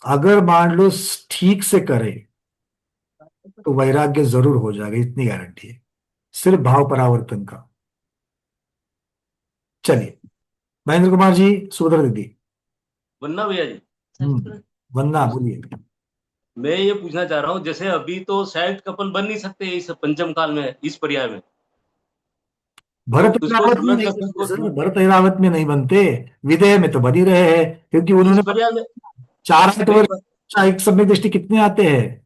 अगर मान लो ठीक से करें तो वैराग्य जरूर हो जाएगा, इतनी गारंटी है, सिर्फ भाव परावर्तन का। चलिए, महेंद्र कुमार जी, सुभद्रा दीदी। वन्ना भैया जी। वंदना, बोलिए। मैं ये पूछना चाह रहा हूँ, जैसे अभी तो शायद कपल बन नहीं सकते इस पंचम काल में, इस पर्याय में, तो भरत उसको ऐरावत में सम्यक नहीं दर्शन बनते को सर, भरत ऐरावत में नहीं बनते, विदेह में तो बन ही रहे हैं, क्योंकि इस उन्होंने पर्याय में 4-8 नहीं वर्ष एक सम्यक दृष्टि कितने आते हैं।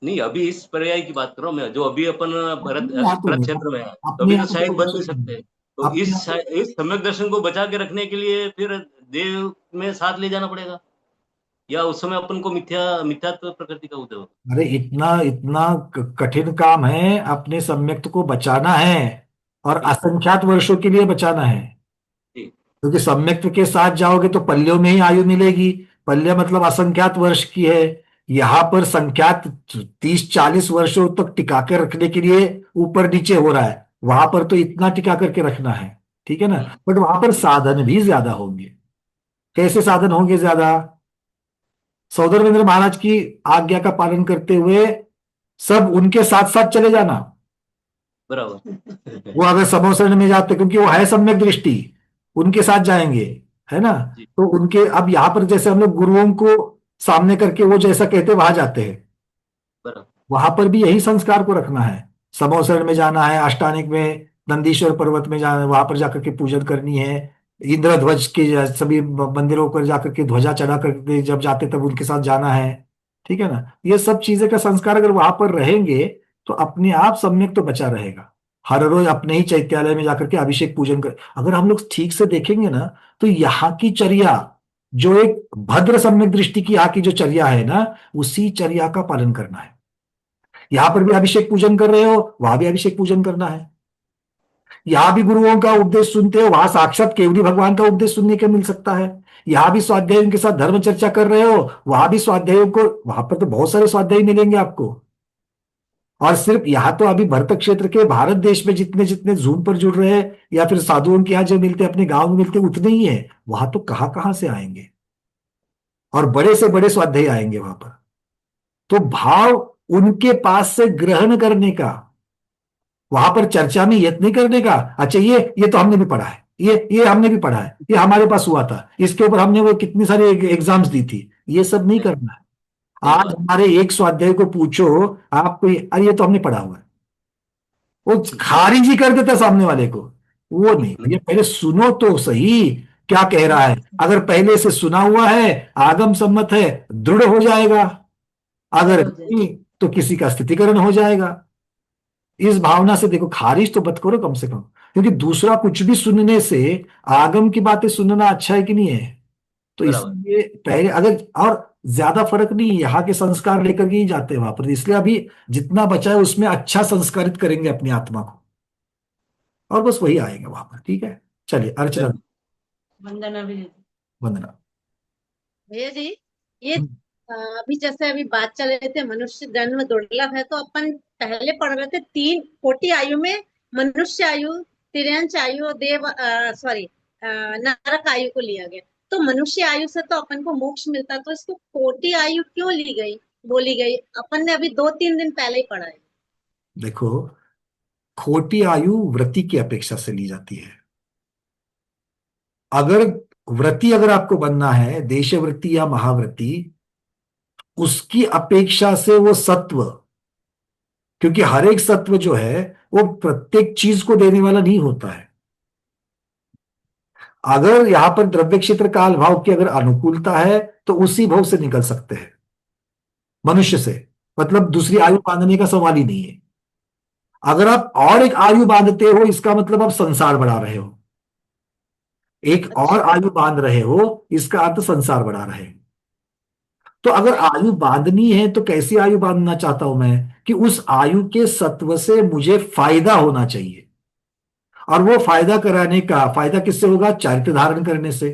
नहीं, अभी इस पर्याय की बात कर रहा हूँ मैं, जो अभी अपन भरत अपने आप भरत नहीं, क्षेत्र में है, तो अपने अभी तो आप शायद को बन बचा नहीं नहीं, सकते। तो अपने आप इस सम्यक दर्शन को बचा के रखने के लिए फिर देव में साथ ले जाना पड़ेगा, या उस समय अपन को मिथ्यात्व प्रकृति का उदय होगा। अरे इतना इतना कठिन काम है, अपने सम्यक्त को बचाना है, और ठीक असंख्यात वर्षों के लिए बचाना है। ठीक। क्योंकि सम्यक्त के साथ जाओगे तो पल्यों में ही आयु मिलेगी, पल्य मतलब असंख्यात वर्ष की है। यहाँ पर संख्यात 30-40 वर्षों तक टिका कर रखने के लिए ऊपर नीचे हो रहा है, वहां पर तो इतना टिका करके रखना है, ठीक है ना। बट वहां पर साधन भी ज्यादा होंगे। कैसे साधन होंगे ज्यादा? सौदरवेंद्र महाराज की आज्ञा का पालन करते हुए सब उनके साथ साथ चले जाना। बराबर। वो अगर समोसरण में जाते, क्योंकि वो है सम्यक दृष्टि, उनके साथ जाएंगे, है ना। जी तो उनके, अब यहाँ पर जैसे हम लोग गुरुओं को सामने करके वो जैसा कहते वहां जाते हैं, बराबर। वहां पर भी यही संस्कार को रखना है। समोसरण में जाना है, अष्टानिक में नंदीश्वर पर्वत में जाना है, वहां पर जाकर के पूजन करनी है। इंद्रध्वज के सभी मंदिरों पर जाकर के ध्वजा चढ़ा करके जब जाते तब उनके साथ जाना है, ठीक है ना। ये सब चीजें का संस्कार अगर वहां पर रहेंगे तो अपने आप सम्यक तो बचा रहेगा। हर रोज अपने ही चैत्यालय में जाकर के अभिषेक पूजन कर, अगर हम लोग ठीक से देखेंगे ना, तो यहाँ की चर्या, जो एक भद्र सम्यक दृष्टि की यहाँ की जो चर्या है ना, उसी चर्या का पालन करना है। यहां पर भी अभिषेक पूजन कर रहे हो, वहां भी अभिषेक पूजन करना है। यहां भी गुरुओं का उपदेश सुनते हो, वहां साक्षात केवली भगवान का उपदेश सुनने को मिल सकता है। यहां भी स्वाध्यायों के साथ धर्म चर्चा कर रहे हो, वहां भी स्वाध्यायों को, वहां पर तो बहुत सारे स्वाध्यायी मिलेंगे आपको। और सिर्फ यहाँ तो अभी भरत क्षेत्र के, भारत देश में जितने जितने जूम पर जुड़ रहे हैं या फिर साधुओं के यहाँ जो मिलते हैं, अपने गांव में मिलते हैं, उतने ही है। वहां तो कहाँ कहाँ से आएंगे, और बड़े से बड़े स्वाध्यायी आएंगे वहां पर। तो भाव उनके पास से ग्रहण करने का, वहां पर चर्चा में यत्न नहीं करने का, अच्छा ये तो हमने भी पढ़ा है, ये हमने भी पढ़ा है, ये हमारे पास हुआ था, इसके ऊपर हमने वो कितनी सारी एग्जाम्स दी थी, ये सब नहीं करना है। आज हमारे एक स्वाध्याय को पूछो, आपको अरे ये तो हमने पढ़ा हुआ है, वो खारिज ही कर देता सामने वाले को। वो नहीं, ये पहले सुनो तो सही क्या कह रहा है। अगर पहले से सुना हुआ है, आगम सम्मत है, दृढ़ हो जाएगा। अगर नहीं तो किसी का स्थितिकरण हो जाएगा। इस भावना से देखो, खारिज तो मत करो कम से कम, क्योंकि दूसरा कुछ भी सुनने से आगम की बातें सुनना अच्छा है कि नहीं है। तो बराबर। इसलिए पहले अगर, और ज्यादा फर्क नहीं है, यहाँ के संस्कार लेकर के ही जाते हैं वहां पर, इसलिए अभी जितना बचा है उसमें अच्छा संस्कारित करेंगे अपनी आत्मा को, और बस वही आएगा वहां पर। ठीक है, चलिए अर्चना। वंदना भी। वंदना। भैया जी, ये अभी जैसे अभी बात चल रहे थे मनुष्य जन्म दुर्लभ है, तो अपन पहले पढ़ रहे थे 40 आयु में मनुष्य आयु, तिर्यंच आयु, देव सॉरी नरक आयु को लिया गया। तो मनुष्य आयु से तो अपन को मोक्ष मिलता, तो इसको 40 आयु क्यों ली गई, बोली गई? अपन ने अभी 2-3 दिन पहले ही पढ़ा है। देखो, खोटी आयु व्रति की अपेक्षा से ली जाती है। अगर व्रति अगर आपको बनना है, देशव्रति या महाव्रति, उसकी अपेक्षा से वो सत्व, क्योंकि हर एक सत्व जो है वो प्रत्येक चीज को देने वाला नहीं होता है। अगर यहां पर द्रव्य क्षेत्र काल भाव की अगर अनुकूलता है तो उसी भाव से निकल सकते हैं मनुष्य से, मतलब दूसरी आयु बांधने का सवाल ही नहीं है। अगर आप और एक आयु बांधते हो, इसका मतलब आप संसार बढ़ा रहे हो। एक और आयु बांध रहे हो, इसका अर्थ संसार बढ़ा रहे हो। तो अगर आयु बांधनी है तो कैसी आयु बांधना चाहता हूं मैं, कि उस आयु के सत्व से मुझे फायदा होना चाहिए। और वो फायदा कराने का, फायदा किससे होगा? चारित्र धारण करने से।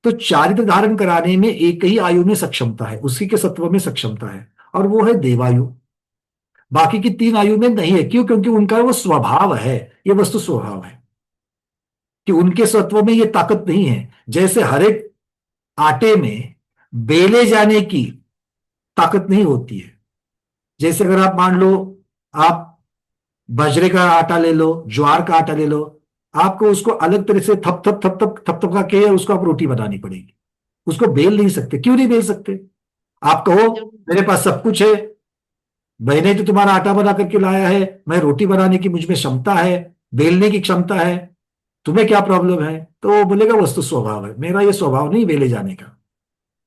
तो चारित्र धारण कराने में एक ही आयु में सक्षमता है, उसी के सत्व में सक्षमता है, और वो है देवायु। बाकी की 3 आयु में नहीं है। क्यों? क्योंकि उनका वो स्वभाव है, ये वस्तु स्वभाव है कि उनके सत्व में ये ताकत नहीं है। जैसे हर एक आटे में बेले जाने की ताकत नहीं होती है। जैसे अगर आप मान लो, आप बाजरे का आटा ले लो, ज्वार का आटा ले लो, आपको उसको अलग तरह से थप थप थप थप थप थप का के उसको आप रोटी बनानी पड़ेगी। उसको बेल नहीं सकते। क्यों नहीं बेल सकते? आप कहो मेरे पास सब कुछ है, मैंने तो तुम्हारा आटा बना करके लाया है, मैं रोटी बनाने की मुझ में क्षमता है, बेलने की क्षमता है, तुम्हें क्या प्रॉब्लम है? तो वो बोलेगा वस्तु स्वभाव है, मेरा ये स्वभाव नहीं बेले जाने का,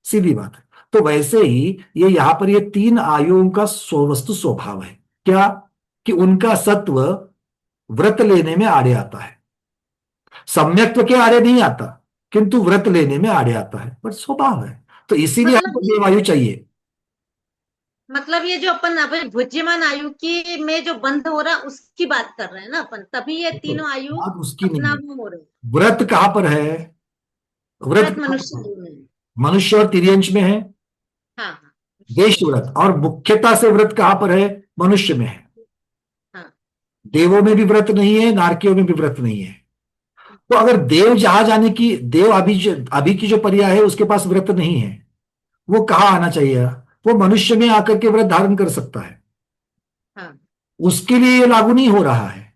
सीधी बात है। तो वैसे ही ये यहाँ पर ये तीन आयुओं का वस्तु स्वभाव है क्या, कि उनका सत्व व्रत लेने में आड़े आता है, सम्यक्त्व के आड़े नहीं आता, किंतु व्रत लेने में आड़े आता है, पर स्वभाव है। तो इसीलिए मतलब हमको देवायु चाहिए। मतलब ये जो अपन अभी भुज्यमान आयु की में जो बंध हो रहा उसकी बात कर रहे हैं ना अपन, तभी ये तीनों आयु बात उसकी नहीं अपना है। वो हो रहे हैं। व्रत कहां पर है? व्रत व्रत मनुष्य आयु में है। मनुष्य और तिर्यंश में है, हाँ हाँ देश व्रत, और मुख्यता से व्रत कहां पर है? मनुष्य में है। हाँ। देवों में भी व्रत नहीं है, नारकियों में भी व्रत नहीं है। तो अगर देव जहां जाने की, देव अभी की जो पर्याय है उसके पास व्रत नहीं है, वो कहाँ आना चाहिए? वो मनुष्य में आकर के व्रत धारण कर सकता है। हाँ। उसके लिए ये लागू नहीं हो रहा है,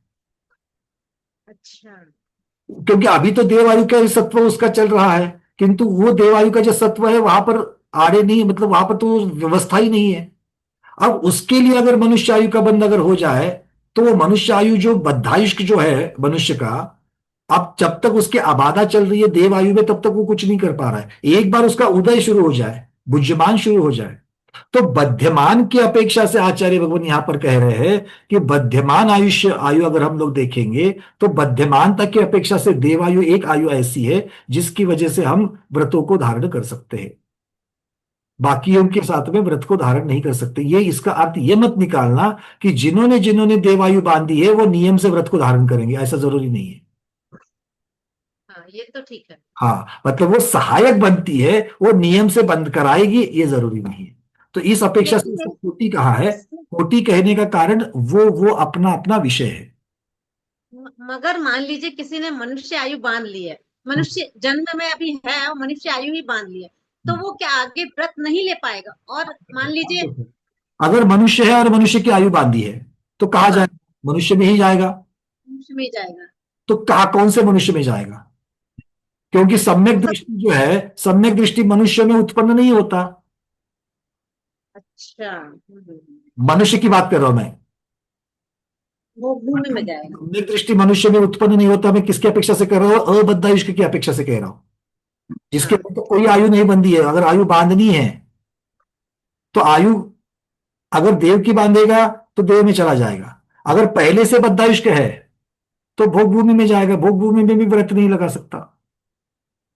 अच्छा। क्योंकि अभी तो देवायु का सत्व उसका चल रहा है, किंतु वो देवायु का जो सत्व है वहां पर आड़े नहीं, मतलब वहां पर तो व्यवस्था ही नहीं है। अब उसके लिए अगर मनुष्य आयु का बंध अगर हो जाए, तो वो मनुष्य आयु जो बद्धायुष्क जो है मनुष्य का, अब जब तक उसकी आबादा चल रही है देव आयु में, तब तक वो कुछ नहीं कर पा रहा है। एक बार उसका उदय शुरू हो जाए, बुद्धिमान शुरू हो जाए, तो बद्ध्यमान की अपेक्षा से आचार्य भगवान यहां पर कह रहे हैं कि बद्ध्यमान आयु अगर हम लोग देखेंगे, तो बद्ध्यमानता की अपेक्षा से देवायु एक आयु ऐसी है जिसकी वजह से हम व्रतों को धारण कर सकते हैं, बाकियों के साथ में व्रत को धारण नहीं कर सकते। ये इसका अर्थ ये मत निकालना कि जिन्होंने जिन्होंने देवायु बांधी है वो नियम से व्रत को धारण करेंगे, ऐसा जरूरी नहीं है। हाँ ये तो ठीक है। हाँ, मतलब वो सहायक बनती है, वो नियम से बंद कराएगी, ये जरूरी नहीं है। तो इस अपेक्षा से इसको कोटि कहा है। कोटि कहने का कारण वो अपना अपना विषय है। मगर मान लीजिए किसी ने मनुष्य आयु बांध ली है, मनुष्य जन्म में अभी है और मनुष्य आयु ही बांध ली है, तो वो क्या आगे व्रत नहीं ले पाएगा? और मान लीजिए अगर मनुष्य है और मनुष्य की आयु बांधी है तो कहा जाएगा? मनुष्य में ही जाएगा। मनुष्य में ही जाएगा। तो कहा कौन से मनुष्य में जाएगा? क्योंकि सम्यक दृष्टि जो है, सम्यक दृष्टि मनुष्य में उत्पन्न नहीं होता। अच्छा। मनुष्य की बात कर रहा हूं मैं, वो भूमि में जाएगा। सम्यक दृष्टि मनुष्य में उत्पन्न नहीं होता। मैं किसकी अपेक्षा से कर रहा हूं? अबद्धायुष्क की अपेक्षा से कह रहा हूं, जिसके ऊपर तो कोई आयु नहीं बंधी है। अगर आयु बांधनी है तो आयु अगर देव की बांधेगा तो देव में चला जाएगा, अगर पहले से बद्धायुष्क है तो भोग भूमि में जाएगा, भोग भूमि में भी व्रत नहीं लगा सकता।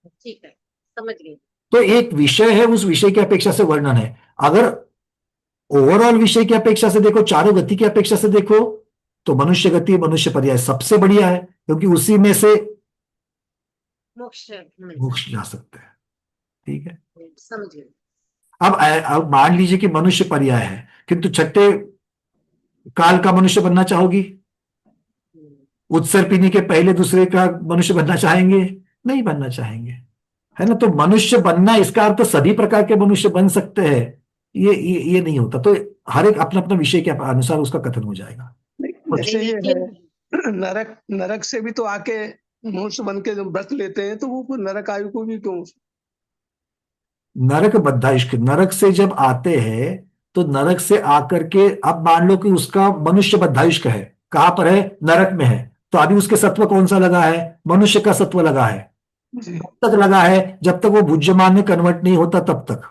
ठीक है, समझ गई। तो एक विषय है, उस विषय की अपेक्षा से वर्णन है। अगर ओवरऑल विषय की अपेक्षा से देखो, चारों गति की अपेक्षा से देखो, तो मनुष्य गति, मनुष्य पर्याय सबसे बढ़िया है, क्योंकि उसी में से मोक्ष जा सकते हैं। ठीक है, समझ गई। अब मान लीजिए कि मनुष्य पर्याय है, किंतु छठे काल का मनुष्य बनना चाहोगी? उत्सर पीने के पहले दूसरे का मनुष्य बनना चाहेंगे? नहीं बनना चाहेंगे, है ना। तो मनुष्य बनना, इसका अर्थ सभी प्रकार के मनुष्य बन सकते हैं, ये नहीं होता। तो हर एक अपना अपना विषय के अनुसार उसका कथन हो जाएगा। जैसे ये है नरक से भी तो आके मनुष्य बन के व्रत लेते हैं, तो वो नरक आयु को भी क्यों? नरक बद्धायुष्क, नरक से जब आते हैं तो नरक से आकर के, अब मान लो कि उसका मनुष्य बद्धायुष्क है, कहां पर है? नरक में है। तो अभी उसके सत्व कौन सा लगा है? मनुष्य का सत्व लगा है। तब तक लगा है जब तक वो भुज्यमान में कन्वर्ट नहीं होता, तब तक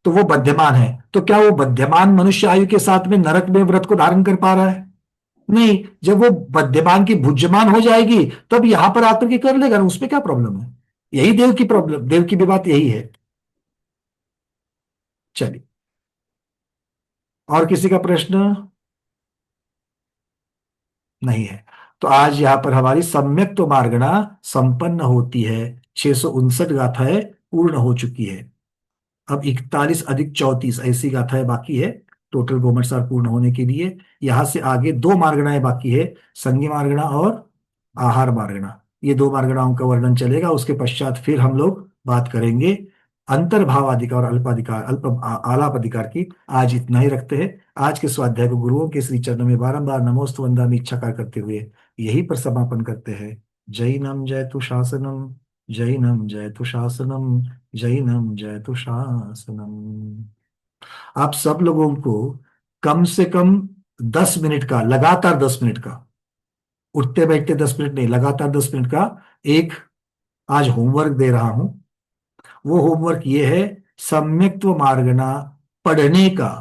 तो वो बद्ध्यमान है। तो क्या वो बद्ध्यमान मनुष्य आयु के साथ में नरक में व्रत को धारण कर पा रहा है? नहीं। जब वो बद्ध्यमान की भुज्यमान हो जाएगी तब यहां पर आकर के कर लेगा ना, उसमें क्या प्रॉब्लम है? यही देव की प्रॉब्लम, देव की भी बात यही है। चलिए, और किसी का प्रश्न नहीं है तो आज यहां पर हमारी सम्यक तो मार्गणा संपन्न होती है। 659 गाथाएं पूर्ण हो चुकी है। अब 41 अधिक 34 ऐसी गाथाएं बाकी है टोटल गोमटसार पूर्ण होने के लिए। यहां से आगे 2 मार्गणाएं बाकी है, संज्ञ मार्गणा और आहार मार्गणा। ये 2 मार्गणाओं का वर्णन चलेगा। उसके पश्चात फिर हम लोग बात करेंगे अंतर्भावाधिकार और अल्पाधिकार, आलाप अधिकार की। आज इतना ही रखते हैं। आज के स्वाध्याय को गुरुओं के श्री चरणों में बारंबार नमोस्तु वंदनामि इच्छाकार करते हुए यही पर समापन करते हैं। जैनम जयतु शासनम, जैनम जयतु शासनम, जैनम जयतु शासनम। आप सब लोगों को कम से कम 10 मिनट का, लगातार 10 मिनट का, उठते बैठते 10 मिनट नहीं, लगातार 10 मिनट का एक आज होमवर्क दे रहा हूं। वो होमवर्क ये है, सम्यक्त्व मार्गणा पढ़ने का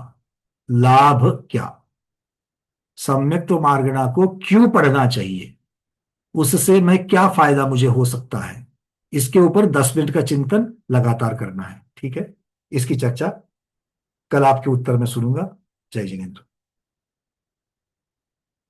लाभ क्या, सम्यक्त्व मार्गणा को क्यों पढ़ना चाहिए, उससे मैं क्या फायदा मुझे हो सकता है, इसके ऊपर 10 मिनट का चिंतन लगातार करना है। ठीक है, इसकी चर्चा कल आपके उत्तर में सुनूंगा। जय जिनेन्द्र।